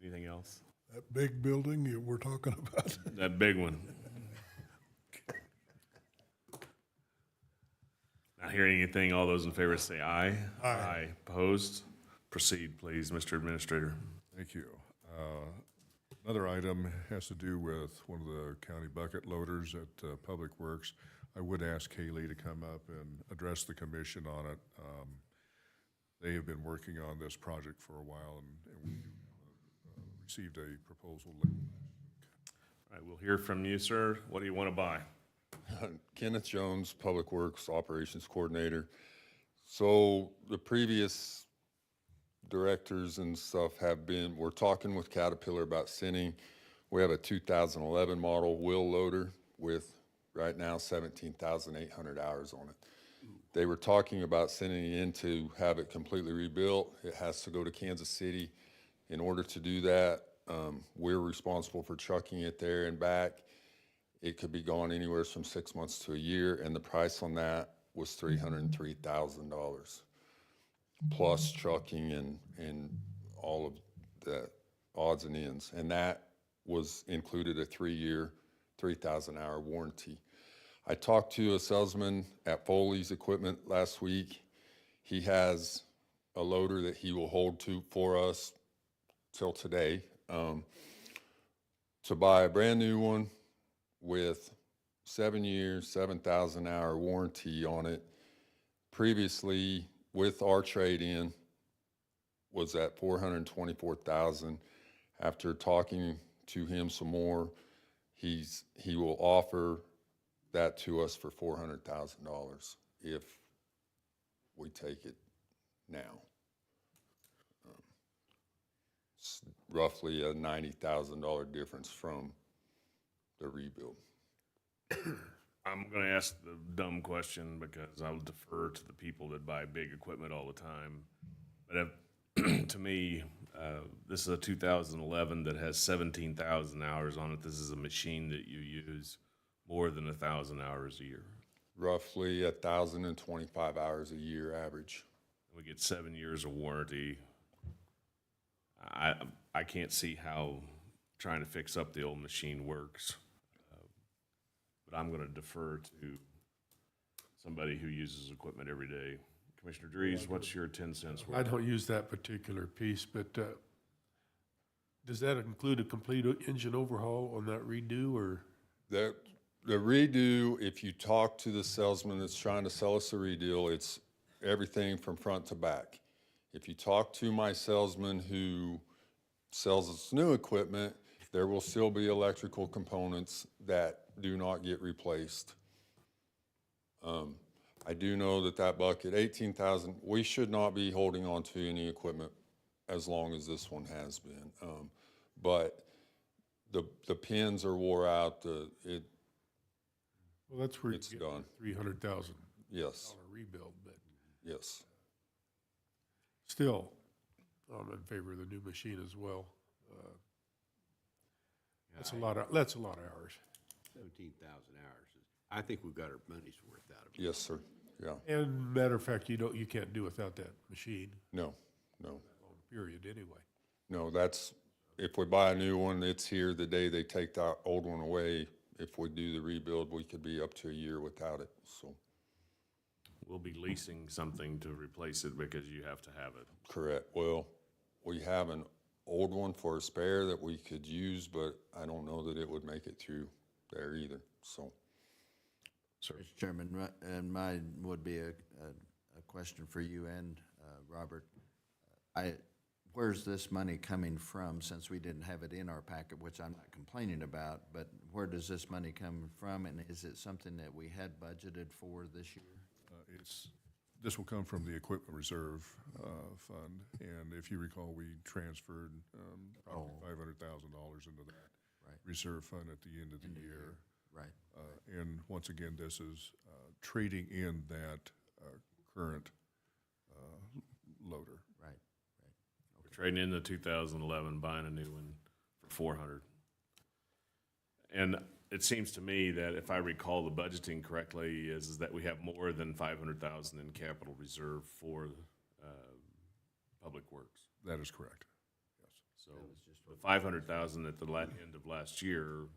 Anything else? That big building we're talking about? That big one. Not hearing anything, all those in favor say aye. Aye. Opposed? Proceed, please, Mr. Administrator. Thank you. Another item has to do with one of the county bucket loaders at Public Works. I would ask Kaylee to come up and address the commission on it. They have been working on this project for a while, and we received a proposal. All right, we'll hear from you, sir. What do you want to buy? Kenneth Jones, Public Works Operations Coordinator. So the previous directors and stuff we're talking with Caterpillar about sending, we have a 2011 model wheel loader with right now 17,800 hours on it. They were talking about sending it in to have it completely rebuilt. It has to go to Kansas City. In order to do that, we're responsible for trucking it there and back. It could be gone anywhere from 6 months to a year, and the price on that was $303,000, plus trucking and all of the odds and ends. And that was included a 3-year, 3,000-hour warranty. I talked to a salesman at Foley's Equipment last week. He has a loader that he will hold for us till today, to buy a brand new one with 7 years, 7,000-hour warranty on it. Previously, with our trade-in, was at $424,000. After talking to him some more, he will offer that to us for $400,000 if we take it now. It's roughly a $90,000 difference from the rebuild. I'm going to ask the dumb question because I'll defer to the people that buy big equipment all the time. But to me, this is a 2011 that has 17,000 hours on it. This is a machine that you use more than 1,000 hours a year. Roughly 1,025 hours a year average. We get 7 years of warranty. I can't see how trying to fix up the old machine works. But I'm going to defer to somebody who uses equipment every day. Commissioner Dries, what's your 10 cents worth? I don't use that particular piece, but does that include a complete engine overhaul on that redo, or? The redo, if you talk to the salesman that's trying to sell us a redeal, it's everything from front to back. If you talk to my salesman who sells us new equipment, there will still be electrical components that do not get replaced. I do know that bucket, 18,000, we should not be holding on to any equipment as long as this one has been. But the pins are wore out, Well, that's where you it's get done. $300,000 Yes, rebuild, but yes. still, I'm in favor of the new machine as well. That's a lot of hours. 17,000 hours. I think we've got our money's worth out of it. Yes, sir, yeah. And matter of fact, you can't do without that machine, No. period, anyway. No, if we buy a new one, it's here the day they take the old one away. If we do the rebuild, we could be up to a year without it, so. We'll be leasing something to replace it because you have to have it. Correct. Well, we have an old one for a spare that we could use, but I don't know that it would make it through there either, so. Mr. Chairman, and mine would be a question for you and Robert. Where's this money coming from, since we didn't have it in our packet, which I'm not complaining about, but where does this money come from, and is it something that we had budgeted for this year? This will come from the Equipment Reserve Fund, and if you recall, we transferred probably $500,000 into that reserve fund at the end of the year. Right. And once again, this is trading in that current loader. Right. We're trading in the 2011, buying a new one for $400. And it seems to me that if I recall the budgeting correctly, is that we have more than 500,000 in capital reserve for Public Works. That is correct. Yes. So the 500,000 at the end of last year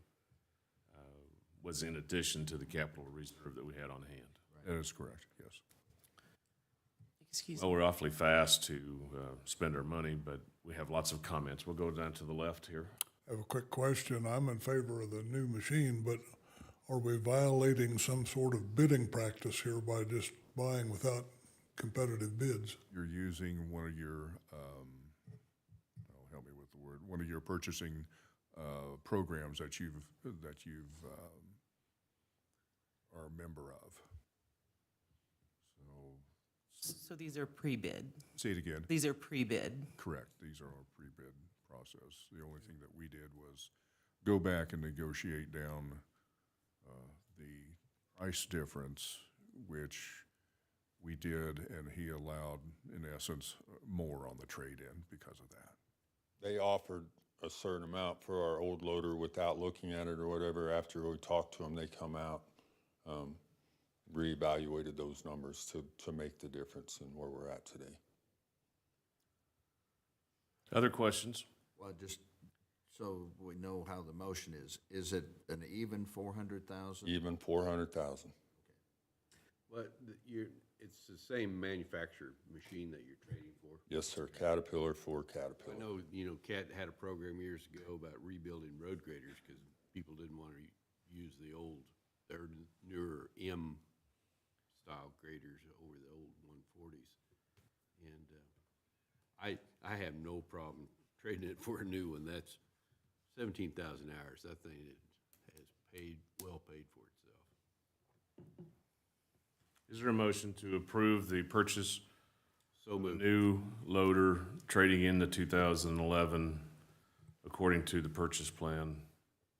was in addition to the capital reserve that we had on hand. That is correct, yes. Excuse Well, we're awfully fast to spend our money, but we have lots of comments. We'll go down to the left here. I have a quick question. I'm in favor of the new machine, but are we violating some sort of bidding practice here by just buying without competitive bids? You're using one of your, help me with the word, one of your purchasing programs that you've are a member of. So these are pre-bid. Say it again. These are pre-bid. Correct. These are our pre-bid process. The only thing that we did was go back and negotiate down the price difference, which we did, and he allowed, in essence, more on the trade-in because of that. They offered a certain amount for our old loader without looking at it or whatever. After we talked to them, they come out, reevaluated those numbers to make the difference in where we're at today. Other questions? Well, just so we know how the motion is it an even 400,000? Even 400,000. But it's the same manufacturer machine that you're trading for. Yes, sir. Caterpillar for Caterpillar. I know, CAT had a program years ago about rebuilding road graders because people didn't want to use the old, their newer M-style graders over the old 140s. And I have no problem trading it for a new one. That's 17,000 hours. That thing has well paid for itself. Is there a motion to approve the purchase So of a moved. new loader trading in the 2011 according to the purchase plan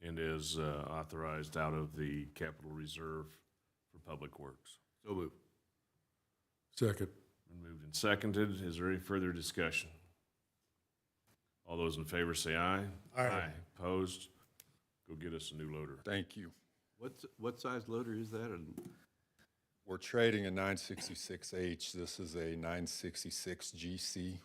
and is authorized out of the capital reserve for Public Works? So moved. Second. Been moved and seconded. Is there any further discussion? All those in favor say aye. Aye. Opposed? Go get us a new loader. Thank you. What size loader is that? We're trading a 966H. This is a 966 GC.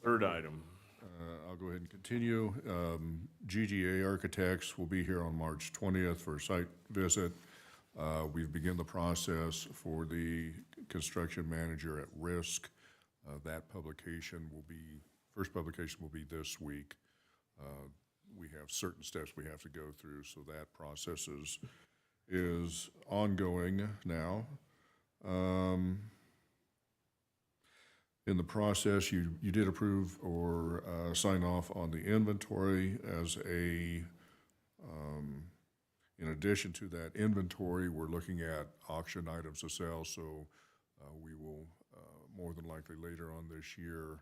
Third item. I'll go ahead and continue. GGA Architects will be here on March 20th for a site visit. We've begun the process for the construction manager at risk. That first publication will be this week. We have certain steps we have to go through, so that process is ongoing now. In the process, you did approve or sign off on the inventory as in addition to that inventory, we're looking at auction items to sell, so we will more than likely later on this year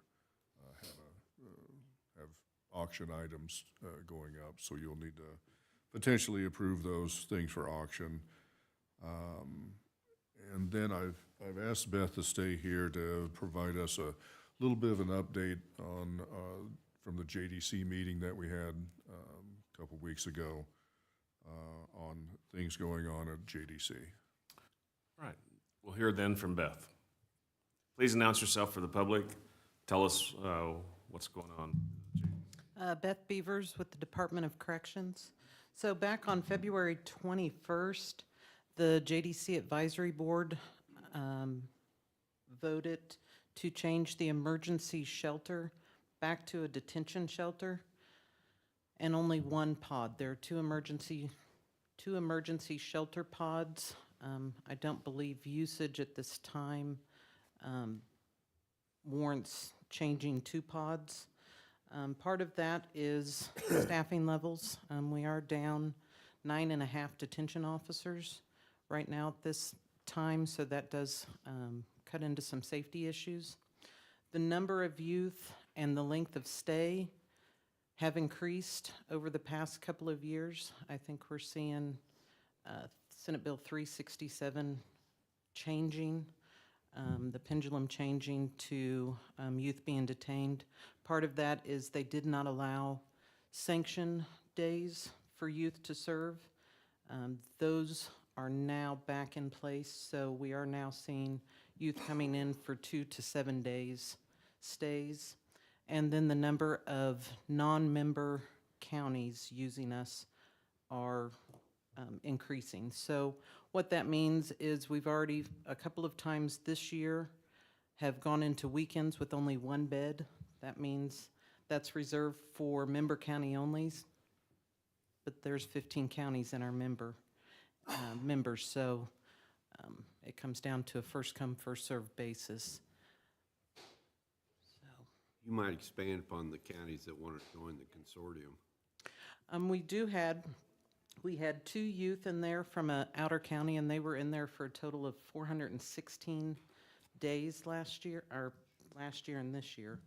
have auction items going up, so you'll need to potentially approve those things for auction. And then I've asked Beth to stay here to provide us a little bit of an update on from the JDC meeting that we had a couple weeks ago on things going on at JDC. All right. We'll hear then from Beth. Please announce yourself for the public. Tell us what's going on. Beth Beavers with the Department of Corrections. So back on February 21st, the JDC Advisory Board voted to change the emergency shelter back to a detention shelter and only one pod. There are two emergency shelter pods. I don't believe usage at this time warrants changing two pods. Part of that is staffing levels. We are down 9.5 detention officers right now at this time, so that does cut into some safety issues. The number of youth and the length of stay have increased over the past couple of years. I think we're seeing Senate Bill 367 changing the pendulum changing to youth being detained. Part of that is they did not allow sanction days for youth to serve. Those are now back in place, so we are now seeing youth coming in for 2 to 7 days stays. And then the number of non-member counties using us are increasing. So what that means is we've already, a couple of times this year, have gone into weekends with only 1 bed. That means that's reserved for member county onlys, but there's 15 counties in our members, so it comes down to a first come, first served basis. So, You might expand upon the counties that want to join the consortium. we had 2 youth in there from a outer county, and they were in there for a total of 416 days last year and this year.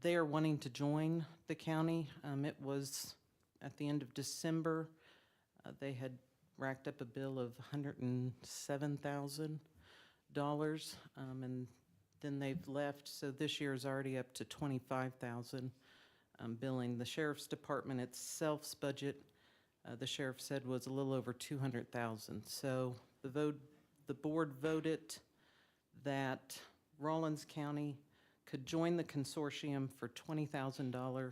They are wanting to join the county. It was at the end of December. They had racked up a bill of $107,000, and then they've left. So this year is already up to $25,000 billing. The sheriff's department itself's budget, the sheriff said, was a little over $200,000. So the board voted that Rawlins County could join the consortium for $20,000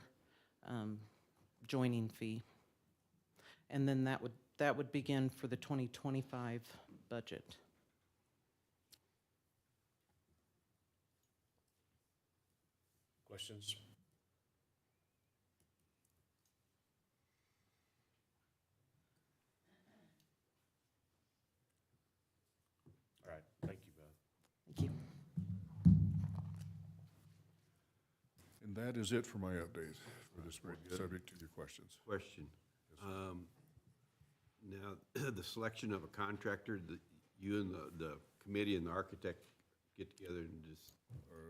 joining fee. And then that would begin for the 2025 budget. Questions? All right, thank you, Beth. Thank you. And that is it for my update for this week, subject to your questions. Question. Now, the selection of a contractor, you and the committee and the architect get together and just.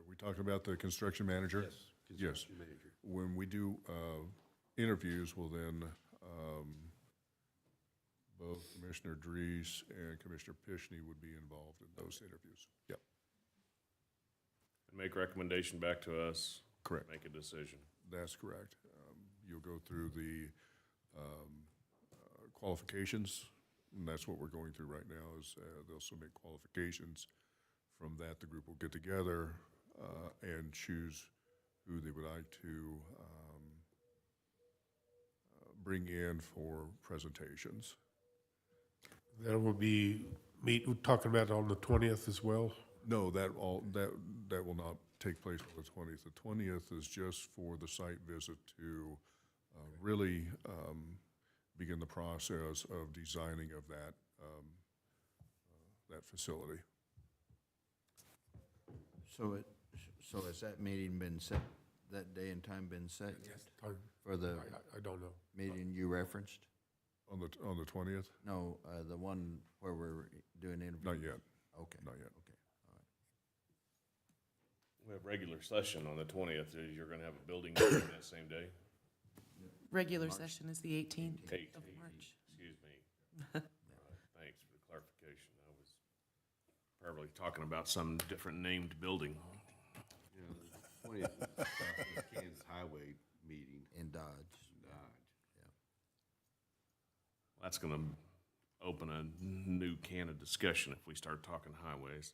We talked about the construction manager? Yes, construction manager. When we do interviews, we'll then, both Commissioner Dries and Commissioner Pishney would be involved in those interviews. Yep. And make recommendation back to us. Correct. Make a decision. That's correct. You'll go through the qualifications, and that's what we're going through right now, is they'll submit qualifications. From that, the group will get together and choose who they would like to bring in for presentations. That will be, we're talking about on the 20th as well? No, that will not take place on the 20th. The 20th is just for the site visit to really begin the process of designing of that facility. So has that meeting been set, that day and time been set yet? For the I don't know. meeting you referenced? On the 20th? No, the one where we're doing interviews? Not yet. Okay. Not yet. Okay, all right. We have regular session on the 20th. You're going to have a building meeting that same day? Regular session is the 18th Eight, of March. excuse me. All right, thanks for the clarification. I was probably talking about some different named building. You know, the 20th is Southwest Kansas Highway meeting. In Dodge. That's going to open a new can of discussion if we start talking highways.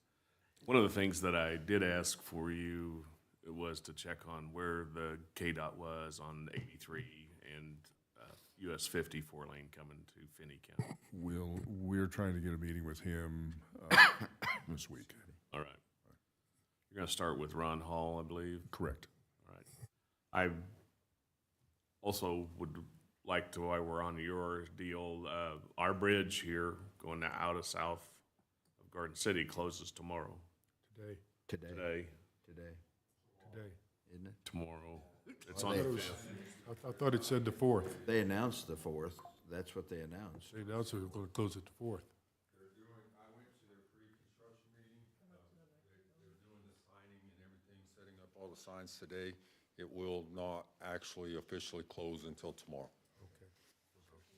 One of the things that I did ask for you was to check on where the KDOT was on 83 and US 50 4-lane coming to Finney County. We're trying to get a meeting with him this week. All right. You're going to start with Ron Hall, I believe? Correct. All right. I also would like to, while we're on your deal, our bridge here going out of south of Garden City closes tomorrow. Today. Today. Isn't it? Tomorrow. It's on the 5th. I thought it said the 4th. They announced the 4th. That's what they announced. They announced they were going to close it the 4th. I went to their pre-construction meeting. They're doing the signing and everything, setting up all the signs today. It will not actually officially close until tomorrow. Okay.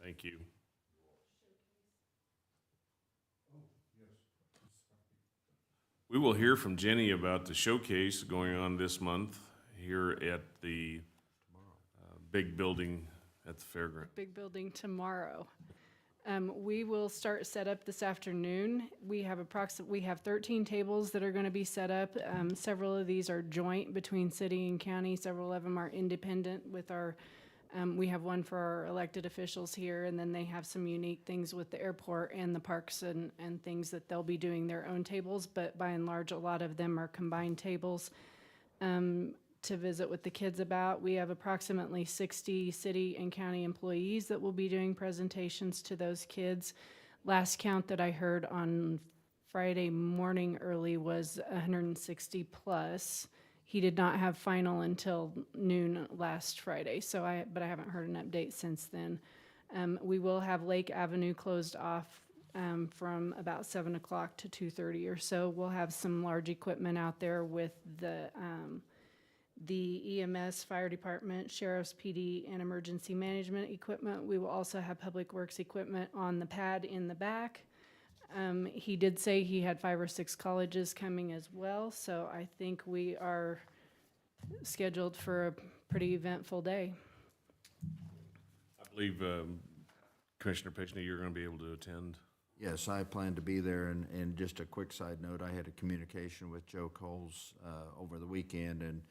Thank you. We will hear from Jenny about the showcase going on this month here at the big building at the fairground. Big building tomorrow. We will start setup this afternoon. We have 13 tables that are going to be set up. Several of these are joint between city and county. Several of them are independent with our, we have one for our elected officials here, and then they have some unique things with the airport and the parks and things that they'll be doing their own tables, but by and large, a lot of them are combined tables. To visit with the kids about. We have approximately 60 city and county employees that will be doing presentations to those kids. Last count that I heard on Friday morning early was 160 plus. He did not have final until noon last Friday, but I haven't heard an update since then. We will have Lake Avenue closed off from about 7 o'clock to 2:30 or so. We'll have some large equipment out there with the EMS, fire department, sheriff's PD, and emergency management equipment. We will also have public works equipment on the pad in the back. He did say he had 5 or 6 colleges coming as well, so I think we are scheduled for a pretty eventful day. I believe Commissioner Pichney, you're going to be able to attend. Yes, I plan to be there, and just a quick side note, I had a communication with Joe Coles over the weekend, and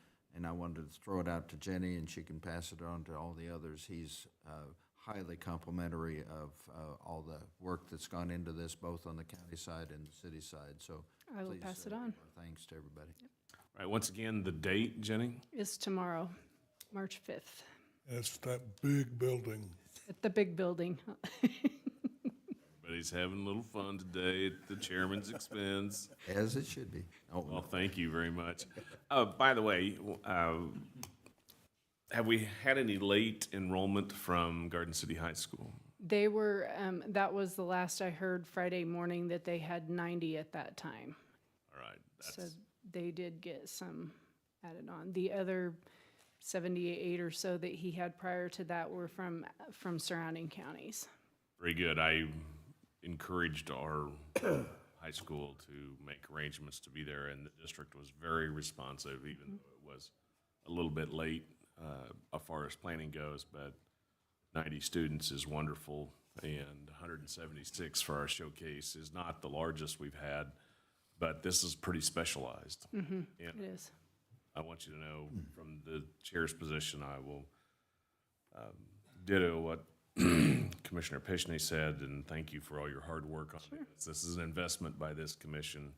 I wanted to throw it out to Jenny, and she can pass it on to all the others. He's highly complimentary of all the work that's gone into this, both on the county side and the city side, so I will please, pass it on. Thanks to everybody. All right, once again, the date, Jenny? It's tomorrow, March 5th, And it's that big building. at the big building. Everybody's having a little fun today at the chairman's expense. As it should be. Oh, Well, thank you very much. By the way, have we had any late enrollment from Garden City High School? They were, that was the last I heard Friday morning, that they had 90 at that time. All right, So that's, they did get some added on. The other 78 or so that he had prior to that were from surrounding counties. very good. I encouraged our high school to make arrangements to be there, and the district was very responsive, even though it was a little bit late as far as planning goes, but 90 students is wonderful, and 176 for our showcase is not the largest we've had, but this is pretty specialized. And It is. I want you to know, from the chair's position, I will ditto what Commissioner Pichney said, and thank you for all your hard work on this. This is an investment by this commission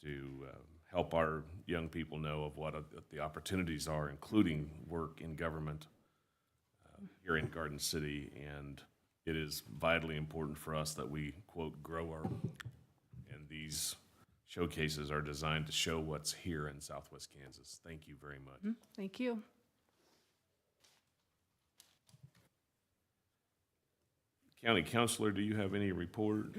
to help our young people know of what the opportunities are, including work in government here in Garden City, and it is vitally important for us that we, quote, grow our, and these showcases are designed to show what's here in Southwest Kansas. Thank you very much. Thank you. County Councilor, do you have any report?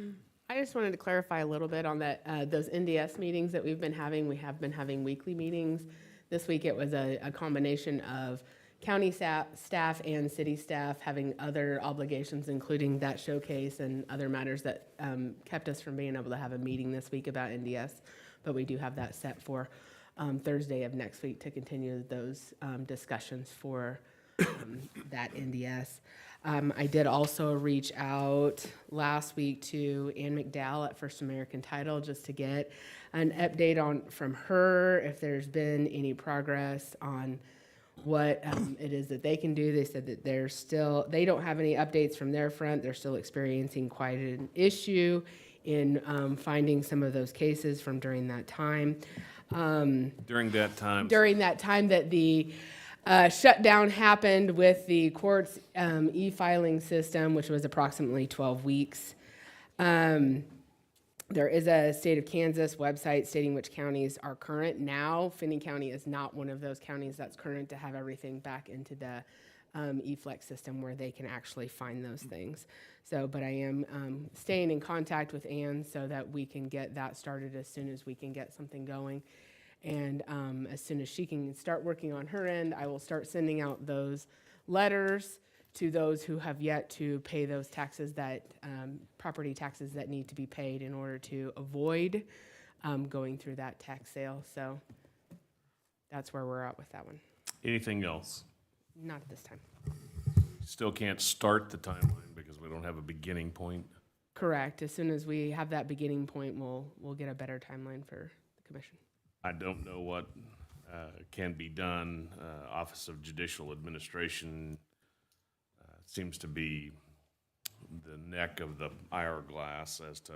I just wanted to clarify a little bit on that, those NDS meetings that we've been having. We have been having weekly meetings. This week it was a combination of county staff and city staff having other obligations, including that showcase and other matters that kept us from being able to have a meeting this week about NDS. But we do have that set for Thursday of next week to continue those discussions for that NDS. I did also reach out last week to Ann McDowell at First American Title just to get an update from her if there's been any progress on what it is that they can do. They said that they don't have any updates from their front. They're still experiencing quite an issue in finding some of those cases from during that time. During that time? During that time that the shutdown happened with the court's e-filing system, which was approximately 12 weeks. There is a state of Kansas website stating which counties are current. Now, Finney County is not one of those counties that's current to have everything back into the e-flex system where they can actually find those things. So, but I am staying in contact with Ann so that we can get that started as soon as we can get something going. And as soon as she can start working on her end, I will start sending out those letters to those who have yet to pay those taxes, that property taxes that need to be paid in order to avoid going through that tax sale. So that's where we're at with that one. Anything else? Not at this time. Still can't start the timeline because we don't have a beginning point. Correct. As soon as we have that beginning point, we'll get a better timeline for the commission. I don't know what can be done. Office of Judicial Administration seems to be the neck of the hourglass as to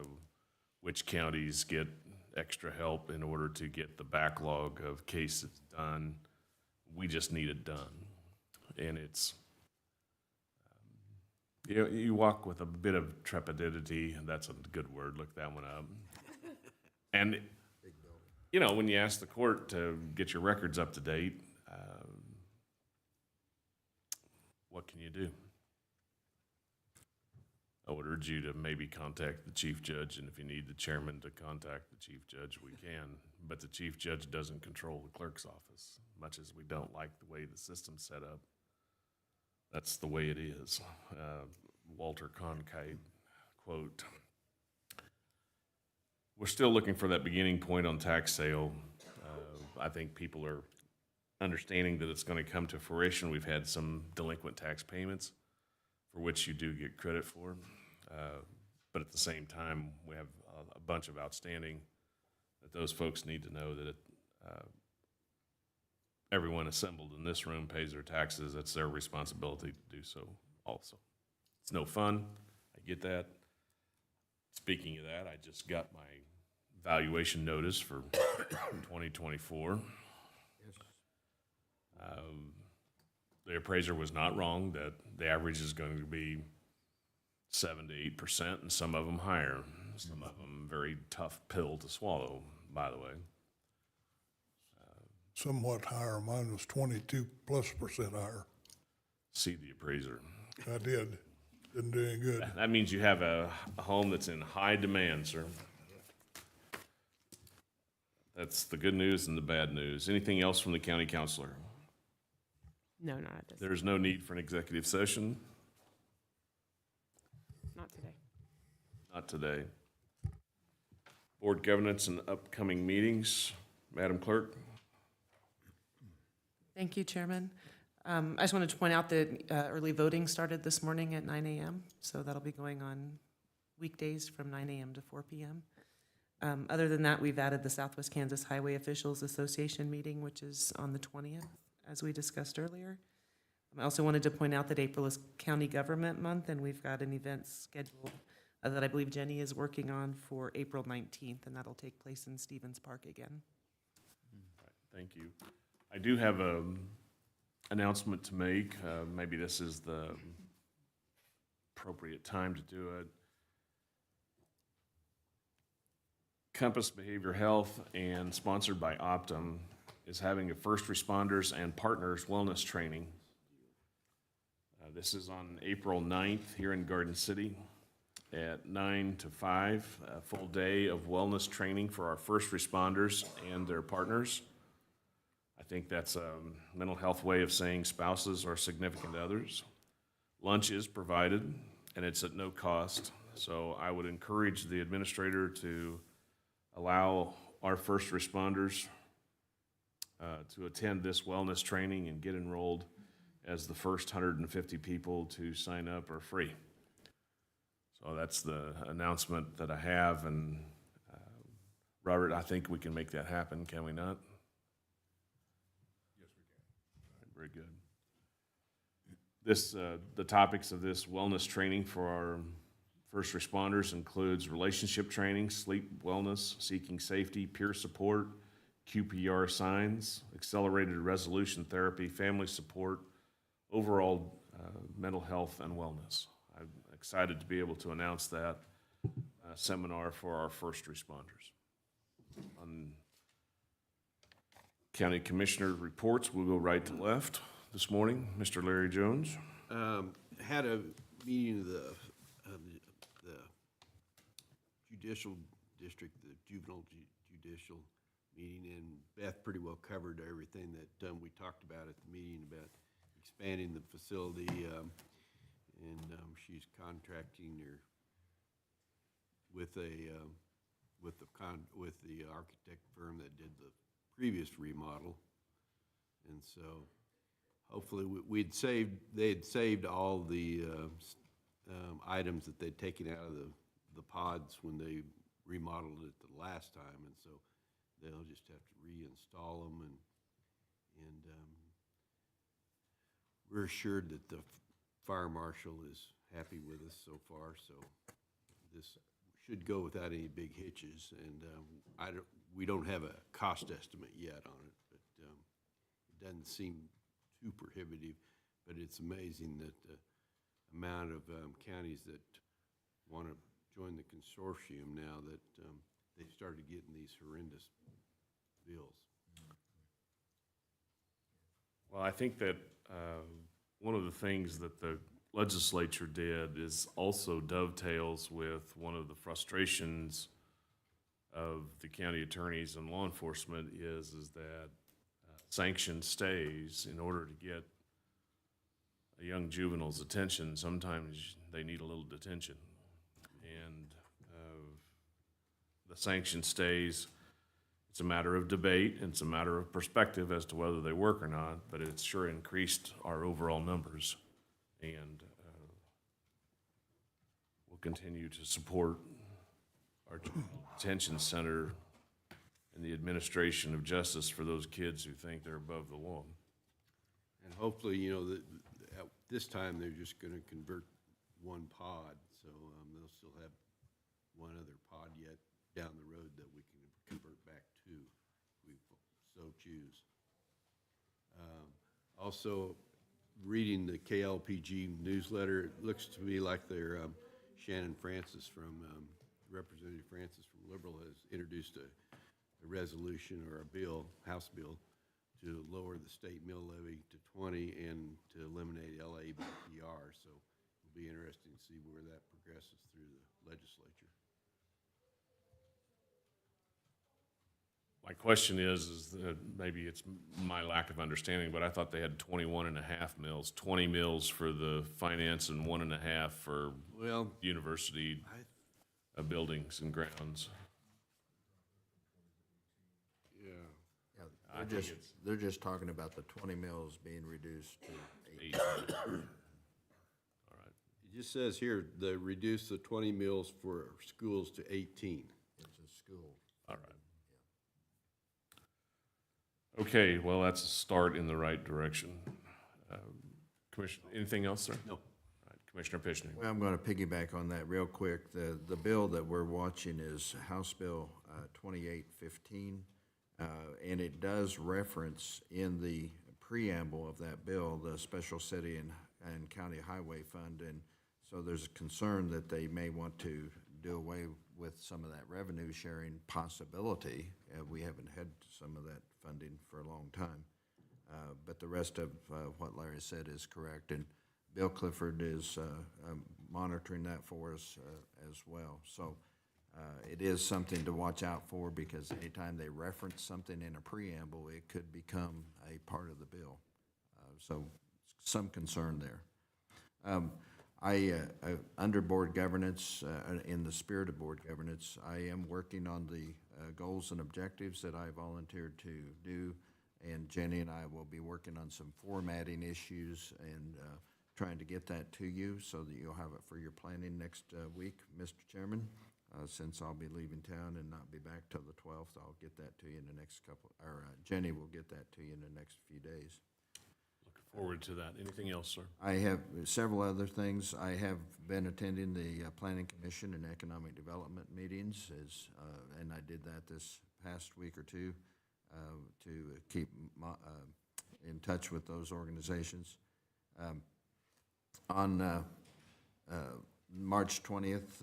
which counties get extra help in order to get the backlog of cases done. We just need it done. And it's, you walk with a bit of trepidity, and that's a good word, look that one up. And, you know, when you ask the court to get your records up to date, what can you do? I would urge you to maybe contact the chief judge, and if you need the chairman to contact the chief judge, we can. But the chief judge doesn't control the clerk's office, much as we don't like the way the system's set up. That's the way it is. Walter Cronkite quote. We're still looking for that beginning point on tax sale. I think people are understanding that it's going to come to fruition. We've had some delinquent tax payments for which you do get credit for. But at the same time, we have a bunch of outstanding that those folks need to know that everyone assembled in this room pays their taxes. It's their responsibility to do so also. It's no fun. I get that. Speaking of that, I just got my valuation notice for 2024. The appraiser was not wrong that the average is going to be 7 to 8%, and some of them higher. Some of them very tough pill to swallow, by the way. Somewhat higher. Mine was 22+% higher. See the appraiser. I did. Didn't do any good. That means you have a home that's in high demand, sir. That's the good news and the bad news. Anything else from the county counselor? No, not at this. There's no need for an executive session. Not today. Not today. Board governance and upcoming meetings. Madam Clerk? Thank you, Chairman. I just wanted to point out that early voting started this morning at 9 a.m., so that'll be going on weekdays from 9 a.m. to 4 p.m. Other than that, we've added the Southwest Kansas Highway Officials Association meeting, which is on the 20th, as we discussed earlier. I also wanted to point out that April is County Government Month, and we've got an event scheduled that I believe Jenny is working on for April 19th, and that'll take place in Stevens Park again. Thank you. I do have an announcement to make. Maybe this is the appropriate time to do it. Compass Behavior Health and sponsored by Optum is having a first responders and partners wellness training. This is on April 9th here in Garden City at 9 to 5, a full day of wellness training for our first responders and their partners. I think that's a mental health way of saying spouses or significant others. Lunch is provided, and it's at no cost. So I would encourage the administrator to allow our first responders to attend this wellness training and get enrolled, as the first 150 people to sign up are free. So that's the announcement that I have, and Robert, I think we can make that happen, can we not? Yes, we can. Very good. This, the topics of this wellness training for our first responders includes relationship training, sleep wellness, seeking safety, peer support, QPR signs, accelerated resolution therapy, family support, overall mental health and wellness. I'm excited to be able to announce that seminar for our first responders. On County Commissioner reports, we'll go right to left this morning. Mr. Larry Jones. Had a meeting of the judicial district, the juvenile judicial meeting, and Beth pretty well covered everything that we talked about at the meeting about expanding the facility, and she's contracting her with a with the architect firm that did the previous remodel. And so hopefully they had saved all the items that they'd taken out of the pods when they remodeled it the last time. And so they'll just have to reinstall them, and we're assured that the fire marshal is happy with us so far, so this should go without any big hitches. And we don't have a cost estimate yet on it, but it doesn't seem too prohibitive. But it's amazing that the amount of counties that want to join the consortium now that they've started getting these horrendous bills. Well, I think that one of the things that the legislature did is also dovetails with one of the frustrations of the county attorneys and law enforcement is that sanction stays, in order to get a young juvenile's attention, sometimes they need a little detention. And the sanction stays, it's a matter of debate, and it's a matter of perspective as to whether they work or not, but it's sure increased our overall numbers. And we'll continue to support our detention center and the administration of justice for those kids who think they're above the law. And hopefully, at this time, they're just going to convert one pod, so they'll still have one other pod yet down the road that we can convert back to, if we so choose. Also, reading the KLPG newsletter, it looks to me like they're Shannon Francis Representative Francis from Liberal has introduced a resolution or a bill, House bill, to lower the state mill levy to 20 and to eliminate LABPR. So it'll be interesting to see where that progresses through the legislature. My question is that maybe it's my lack of understanding, but I thought they had 21 and a half mills, 20 mills for the finance and 1.5 for university buildings and grounds. Yeah, they're just talking about the 20 mills being reduced to 8. All right. It just says here, they reduce the 20 mills for schools to 18. It's a school. All right. Okay, well, that's a start in the right direction. Commissioner, anything else, sir? No. All right, Commissioner Pishner. Well, I'm going to piggyback on that real quick. The bill that we're watching is House Bill 2815, and it does reference in the preamble of that bill the Special City and County Highway Fund, and so there's a concern that they may want to do away with some of that revenue sharing possibility. We haven't had some of that funding for a long time. But the rest of what Larry said is correct, and Bill Clifford is monitoring that for us as well. So it is something to watch out for, because anytime they reference something in a preamble, it could become a part of the bill. So some concern there. Under board governance, in the spirit of board governance, I am working on the goals and objectives that I volunteered to do, and Jenny and I will be working on some formatting issues and trying to get that to you so that you'll have it for your planning next week, Mr. Chairman. Since I'll be leaving town and not be back till the 12th, I'll get that to you in the next Jenny will get that to you in the next few days. Forward to that. Anything else, sir? I have several other things. I have been attending the Planning Commission and Economic Development meetings, and I did that this past week or two to keep in touch with those organizations. On March 20th,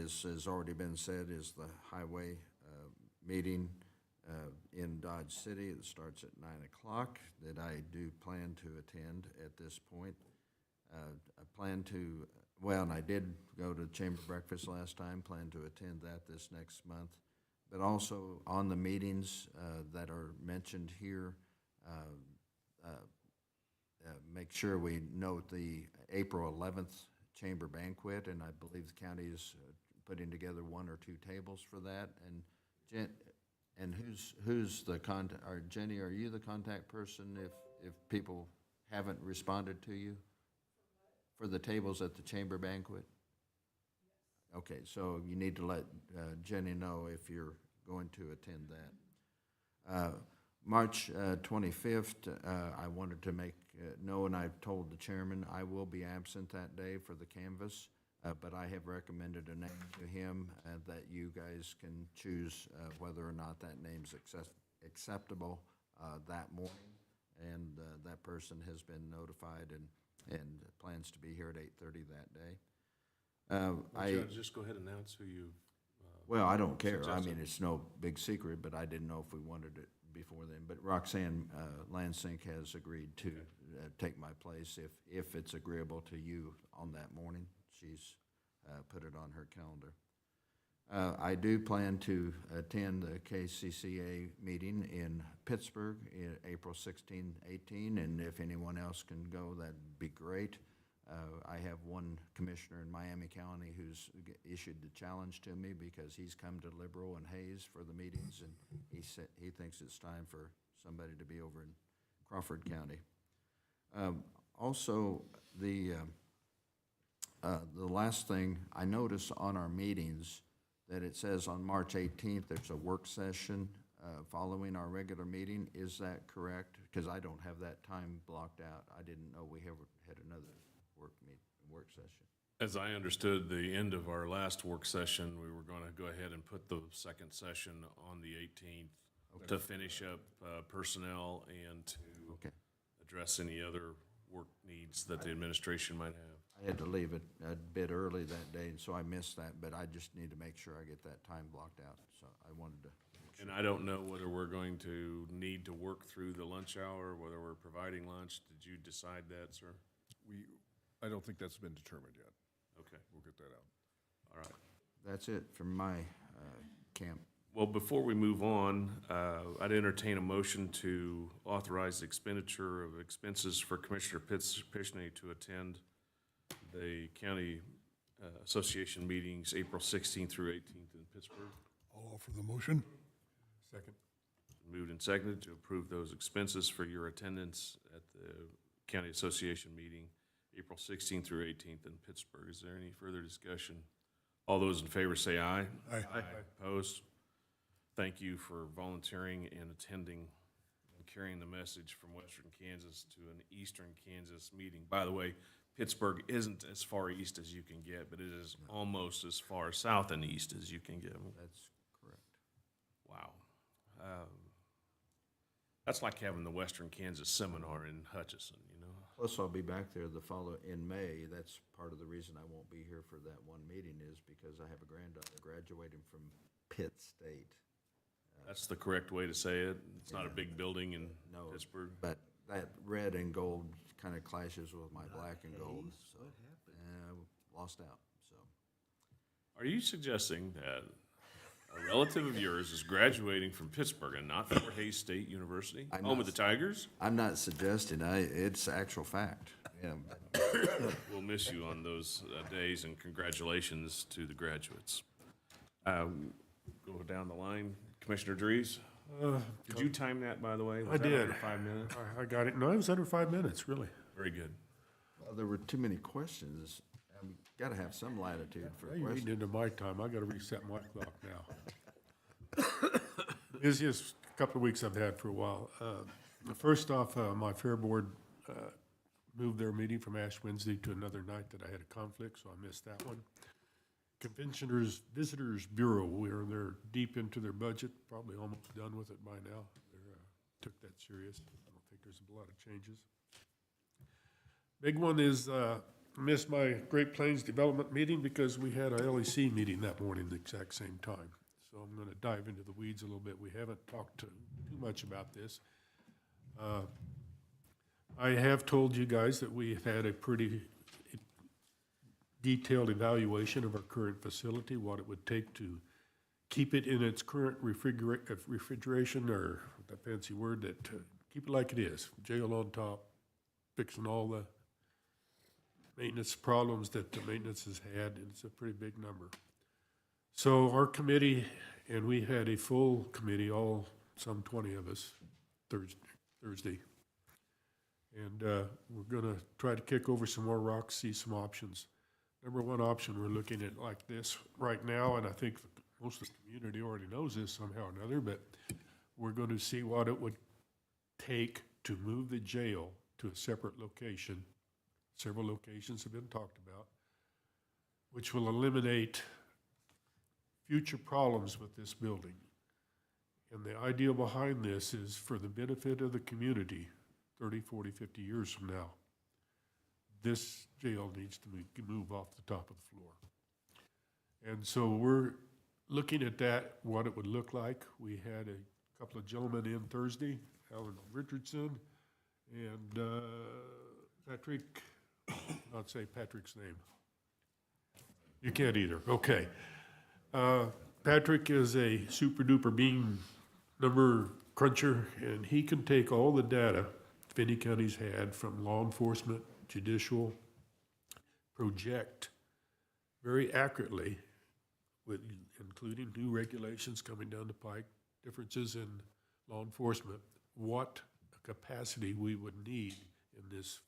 as has already been said, is the highway meeting in Dodge City. It starts at 9 o'clock that I do plan to attend at this point. I plan to, and I did go to chamber breakfast last time, plan to attend that this next month. But also on the meetings that are mentioned here, make sure we note the April 11th chamber banquet, and I believe the county is putting together 1 or 2 tables for that. And Jen, and who's the contact, or Jenny, are you the contact person if people haven't responded to you? For the tables at the chamber banquet? Okay, so you need to let Jenny know if you're going to attend that. March 25th, I wanted to make know, and I've told the chairman, I will be absent that day for the canvass, but I have recommended a name to him that you guys can choose whether or not that name's acceptable that morning. And that person has been notified and plans to be here at 8:30 that day. Just go ahead and announce who you. Well, I don't care. I suggested. mean, it's no big secret, but I didn't know if we wanted it before then. But Roxanne Lansink has agreed to take my place if it's agreeable to you on that morning. She's put it on her calendar. I do plan to attend the KCCA meeting in Pittsburgh in April 16, 18, and if anyone else can go, that'd be great. I have one commissioner in Miami County who's issued the challenge to me because he's come to Liberal and Hayes for the meetings, and he said he thinks it's time for somebody to be over in Crawford County. Also, the last thing I notice on our meetings that it says on March 18th there's a work session following our regular meeting. Is that correct? Because I don't have that time blocked out. I didn't know we ever had another work session. As I understood, the end of our last work session, we were going to go ahead and put the second session on the 18th to finish up personnel and to address any other work needs that the administration might have. I had to leave it a bit early that day, and so I missed that, but I just need to make sure I get that time blocked out, so I wanted to make sure. And I don't know whether we're going to need to work through the lunch hour, whether we're providing lunch. Did you decide that, sir? I don't think that's been determined yet. Okay, We'll get that out. all right. That's it from my camp. Well, before we move on, I'd entertain a motion to authorize the expenditure of expenses for Commissioner Finney to attend the county association meetings April 16th through 18th in Pittsburgh. I'll offer the motion. Second. Moved and seconded to approve those expenses for your attendance at the county association meeting April 16th through 18th in Pittsburgh. Is there any further discussion? All those in favor say aye. Aye. Opposed? Thank you for volunteering and attending and carrying the message from Western Kansas to an Eastern Kansas meeting. By the way, Pittsburgh isn't as far east as you can get, but it is almost as far south and east as you can get. That's correct. Wow. That's like having the Western Kansas seminar in Hutchinson, you know? Plus, I'll be back there in May. That's part of the reason I won't be here for that one meeting is because I have a granddaughter graduating from Pitt State. That's the correct way to say it. It's not a big building in No, Pittsburgh. but that red and gold kind of clashes with my black and gold, so. Lost out, so. Are you suggesting that a relative of yours is graduating from Pittsburgh and not Fort Hays State University, home of the Tigers? I'm not suggesting, it's actual fact, yeah. We'll miss you on those days, and congratulations to the graduates. Go down the line, Commissioner Dries. Did you time that, by the way? Was I that did. under 5 minutes? I got it. No, it was under 5 minutes, really. Very good. Well, there were too many questions. I've got to have some latitude for Now you're questions. eating into my time. I got to reset my clock now. Busiest couple of weeks I've had for a while. First off, my Fair Board moved their meeting from Ash Wednesday to another night that I had a conflict, so I missed that one. Conventioners Visitors Bureau, they're deep into their budget, probably almost done with it by now. They took that serious. I don't think there's a lot of changes. Big one is missed my Great Plains Development meeting because we had a LEC meeting that morning at the exact same time. So I'm going to dive into the weeds a little bit. We haven't talked too much about this. I have told you guys that we've had a pretty detailed evaluation of our current facility, what it would take to keep it in its current refrigeration, or that fancy word, that keep it like it is, jail on top, fixing all the maintenance problems that the maintenance has had, and it's a pretty big number. So our committee, and we had a full committee, some 20 of us, Thursday. And we're gonna try to kick over some more rocks, see some options. Number one option we're looking at like this right now, and I think most of the community already knows this somehow or another, but we're going to see what it would take to move the jail to a separate location. Several locations have been talked about, which will eliminate future problems with this building. And the idea behind this is for the benefit of the community 30, 40, 50 years from now. This jail needs to move off the top of the floor. And so we're looking at that, what it would look like. We had a couple of gentlemen in Thursday, Alan Richardson and Patrick, not say Patrick's name. You can't either, okay. Patrick is a super duper bean number cruncher, and he can take all the data Finney County's had from law enforcement, judicial, project very accurately, with including new regulations coming down the pike, differences in law enforcement, what capacity we would need in this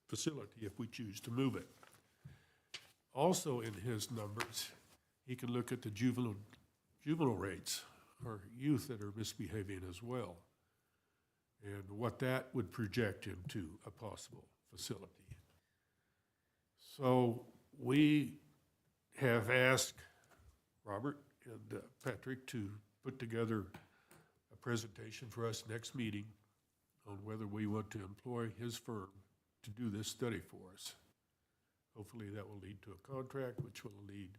facility if we choose to move it. Also in his numbers, he can look at the juvenile rates, or youth that are misbehaving as well, and what that would project into a possible facility. So we have asked Robert and Patrick to put together a presentation for us next meeting on whether we want to employ his firm to do this study for us. Hopefully that will lead to a contract, which will lead,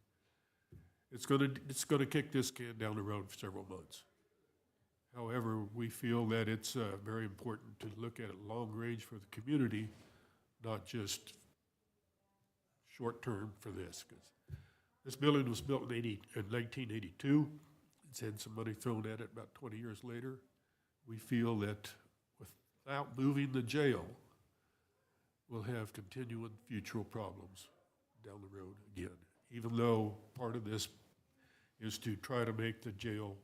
it's gonna kick this can down the road for several months. However, we feel that it's very important to look at it long range for the community, not just short term for this. Because this building was built in 1982. It's had some money thrown at it about 20 years later. We feel that without moving the jail, we'll have continuing future problems down the road again. Even though part of this is to try to make the jail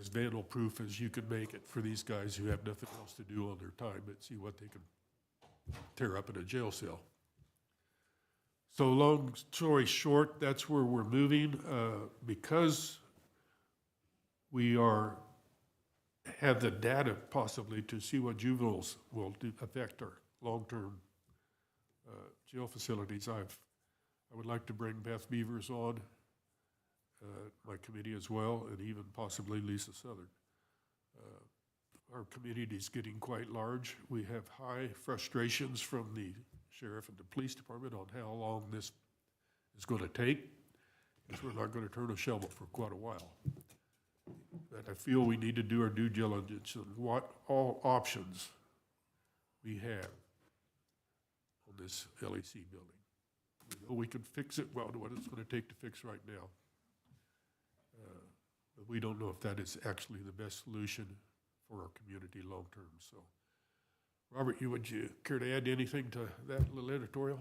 as vandal-proof as you could make it for these guys who have nothing else to do on their time but see what they can tear up in a jail cell. So long story short, that's where we're moving. Because we have the data possibly to see what juveniles will affect our long-term jail facilities, I would like to bring Beth Beavers on my committee as well, and even possibly Lisa Southern. Our community is getting quite large. We have high frustrations from the sheriff and the police department on how long this is going to take, because we're not going to turn a shovel for quite a while. But I feel we need to do our due diligence on what all options we have on this LEC building. We know we can fix it, well, what it's going to take to fix right now. But we don't know if that is actually the best solution for our community long-term. So, Robert, would you care to add anything to that little editorial?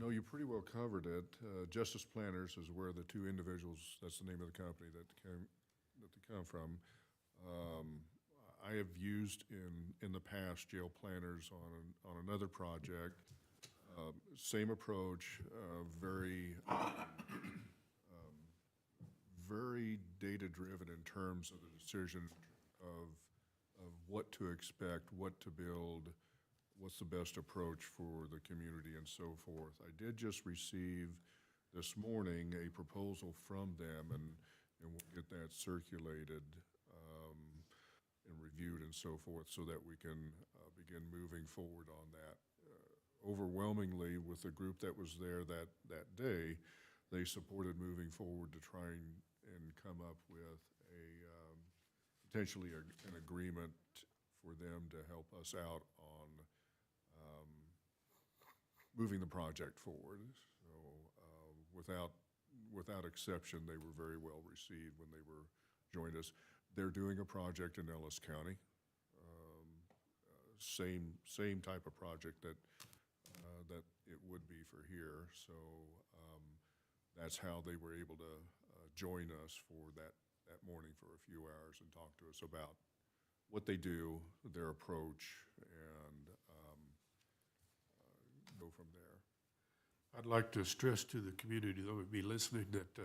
No, you pretty well covered it. Justice Planners is where the two individuals, that's the name of the company that they come from. I have used in the past jail planners on another project. Same approach, very data-driven in terms of the decision of what to expect, what to build, what's the best approach for the community and so forth. I did just receive this morning a proposal from them, and we'll get that circulated and reviewed and so forth so that we can begin moving forward on that. Overwhelmingly, with the group that was there that day, they supported moving forward to try and come up with potentially an agreement for them to help us out on moving the project forward. So without exception, they were very well received when they joined us. They're doing a project in Ellis County, same type of project that it would be for here. So that's how they were able to join us for that morning for a few hours and talk to us about what they do, their approach, and go from there. I'd like to stress to the community that would be listening that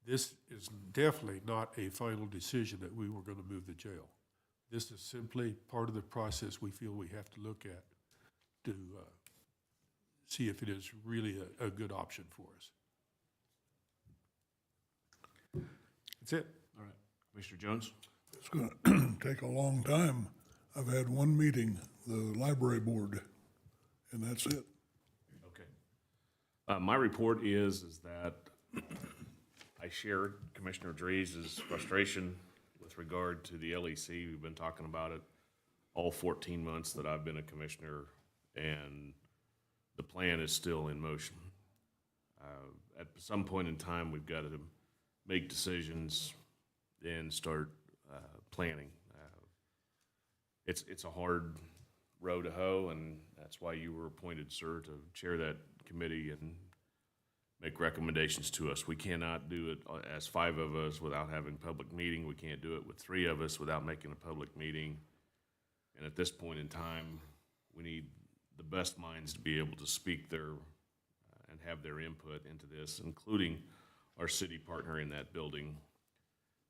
this is definitely not a final decision that we were going to move the jail. This is simply part of the process we feel we have to look at to see if it is really a good option for us. That's it. All right. Commissioner Jones? It's gonna take a long time. I've had one meeting, the library board, and that's it. Okay. My report is that I shared Commissioner Drees' frustration with regard to the LEC. We've been talking about it all 14 months that I've been a commissioner, and the plan is still in motion. At some point in time, we've got to make decisions and start planning. It's a hard row to hoe, and that's why you were appointed, sir, to chair that committee and make recommendations to us. We cannot do it as 5 of us without having a public meeting. We can't do it with 3 of us without making a public meeting. And at this point in time, we need the best minds to be able to speak their and have their input into this, including our city partner in that building,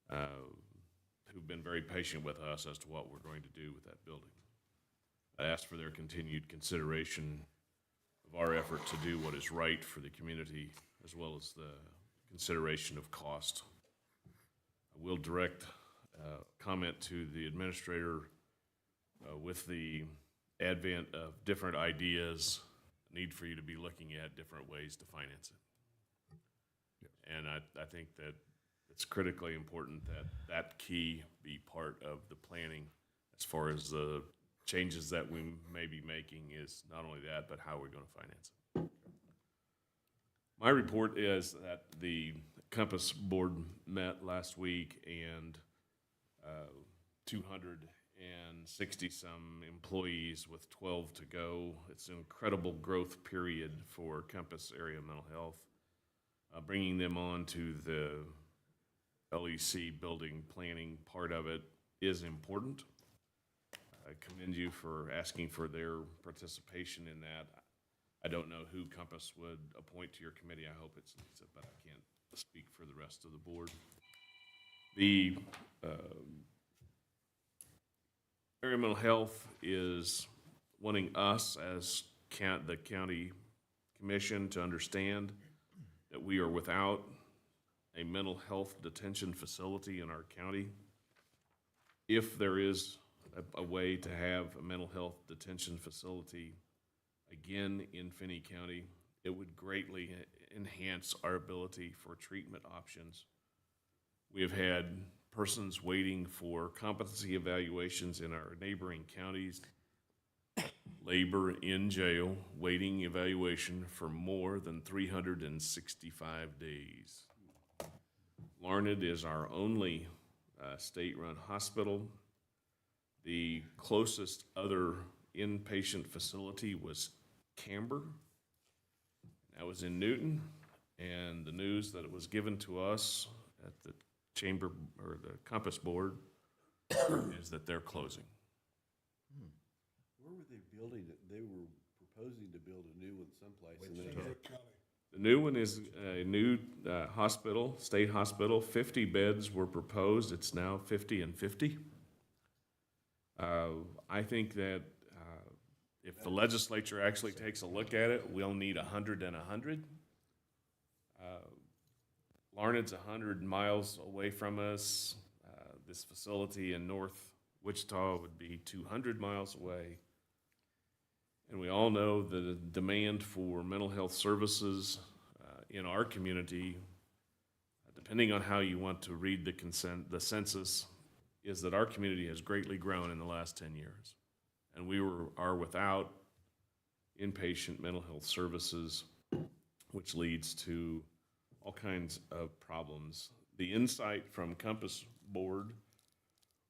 who've been very patient with us as to what we're going to do with that building. I ask for their continued consideration of our effort to do what is right for the community, as well as the consideration of cost. I will direct comment to the administrator with the advent of different ideas, need for you to be looking at different ways to finance it. Yes. And I think that it's critically important that that key be part of the planning as far as the changes that we may be making is not only that, but how we're going to finance it. My report is that the Compass Board met last week, and 260-some employees with 12 to go. It's an incredible growth period for Compass Area Mental Health. Bringing them on to the LEC building planning part of it is important. I commend you for asking for their participation in that. I don't know who Compass would appoint to your committee. I hope it's Lisa, but I can't speak for the rest of the board. The Area Mental Health is wanting us as the county commission to understand that we are without a mental health detention facility in our county. If there is a way to have a mental health detention facility again in Finney County, it would greatly enhance our ability for treatment options. We have had persons waiting for competency evaluations in our neighboring counties, labor in jail, waiting evaluation for more than 365 days. Larned is our only state-run hospital. The closest other inpatient facility was Camber. That was in Newton, and the news that it was given to us at the chamber or the Compass Board is that they're closing. Where were they building it? They were proposing to build a new one someplace. And they The new one is a new hospital, state hospital. 50 beds were proposed. It's now 50 and 50. I think that if the legislature actually takes a look at it, we'll need 100 and 100. Larned's 100 miles away from us. This facility in North Wichita would be 200 miles away. And we all know the demand for mental health services in our community, depending on how you want to read the census, is that our community has greatly grown in the last 10 years. And we are without inpatient mental health services, which leads to all kinds of problems. The insight from Compass Board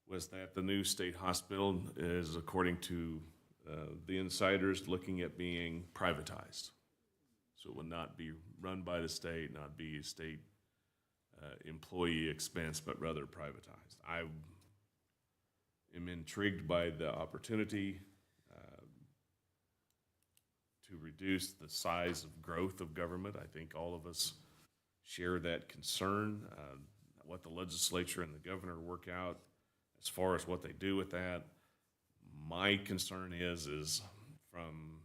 was that the new state hospital is, according to the insiders, looking at being privatized. So it would not be run by the state, not be a state employee expense, but rather privatized. I am intrigued by the opportunity to reduce the size of growth of government. I think all of us share that concern. What the legislature and the governor work out as far as what they do with that. My concern is from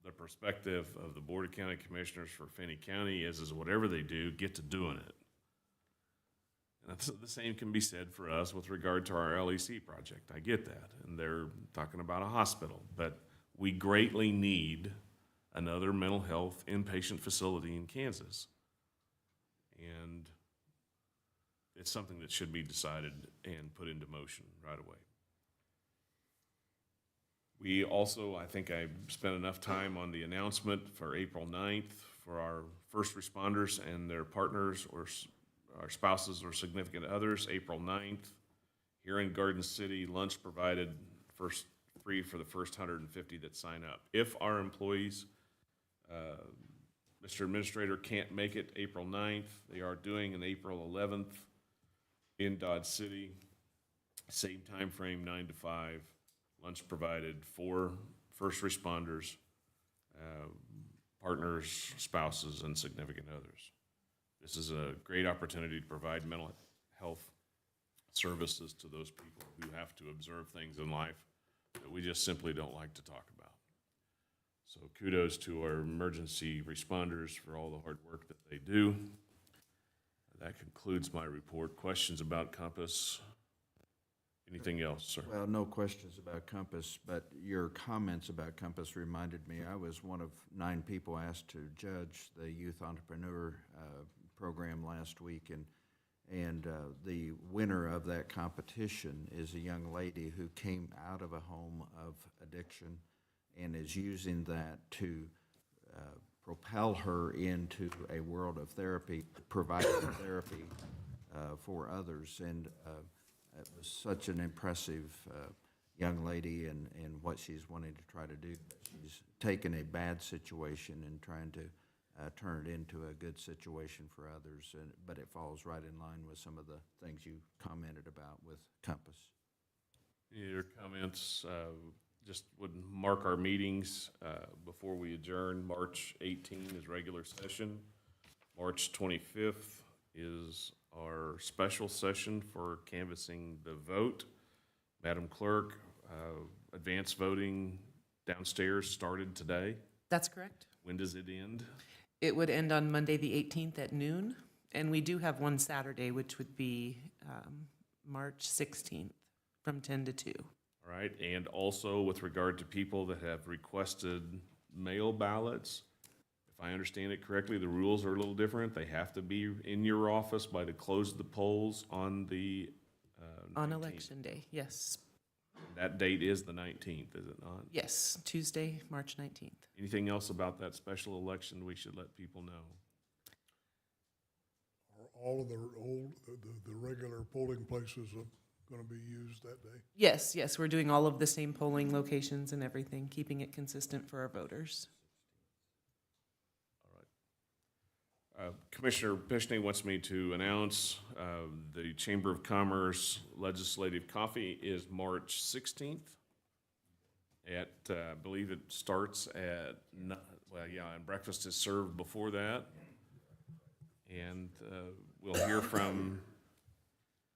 the perspective of the Board of County Commissioners for Finney County is whatever they do, get to doing it. And the same can be said for us with regard to our LEC project. I get that, and they're talking about a hospital, but we greatly need another mental health inpatient facility in Kansas. And it's something that should be decided and put into motion right away. We also, I think I spent enough time on the announcement for April 9th for our first responders and their partners or our spouses or significant others. April 9th, here in Garden City, lunch provided free for the first 150 that sign up. If our employees, Mr. Administrator, can't make it April 9th, they are doing an April 11th in Dodge City, same time frame, 9 to 5, lunch provided for first responders, partners, spouses, and significant others. This is a great opportunity to provide mental health services to those people who have to observe things in life that we just simply don't like to talk about. So kudos to our emergency responders for all the hard work that they do. That concludes my report. Questions about Compass? Anything else, sir? Well, no questions about Compass, but your comments about Compass reminded me, I was one of 9 people asked to judge the Youth Entrepreneur program last week, and the winner of that competition is a young lady who came out of a home of addiction and is using that to propel her into a world of therapy, providing therapy for others. And it was such an impressive young lady and what she's wanting to try to do. She's taken a bad situation and trying to turn it into a good situation for others, but it falls right in line with some of the things you commented about with Compass. Your comments just would mark our meetings before we adjourn. March 18 is regular session. March 25th is our special session for canvassing the vote. Madam Clerk, advanced voting downstairs started today. That's correct. When does it end? It would end on Monday, the 18th at noon, and we do have one Saturday, which would be March 16th from 10 to 2. All right, and also with regard to people that have requested mail ballots, if I understand it correctly, the rules are a little different. They have to be in your office by the close of the polls on the 19th. On Election Day, yes. That date is the 19th, is it not? Yes, Tuesday, March 19th. Anything else about that special election we should let people know? Are all of the regular polling places going to be used that day? Yes, we're doing all of the same polling locations and everything, keeping it consistent for our voters. Commissioner Pishney wants me to announce the Chamber of Commerce Legislative Coffee is March 16th at, I believe it starts at, and breakfast is served before that. And we'll hear from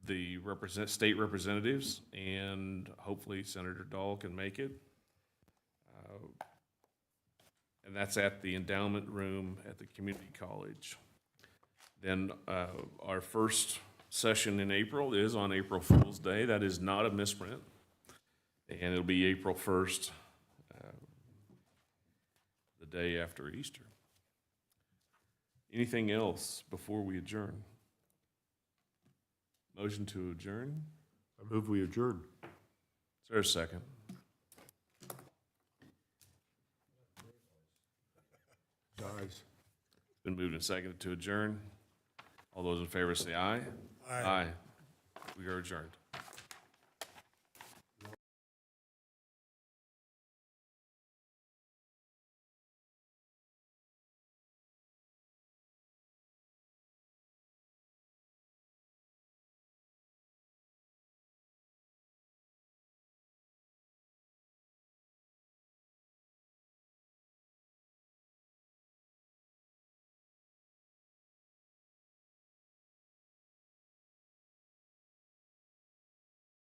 the state representatives, and hopefully Senator Dahl can make it. And that's at the endowment room at the community college. Then our first session in April is on April Fool's Day. That is not a misprint. And it'll be April 1st, the day after Easter. Anything else before we adjourn? Motion to adjourn? I move we adjourn. Is there a second? Dies. Been moved and seconded to adjourn. All those in favor say aye. Aye. We are adjourned.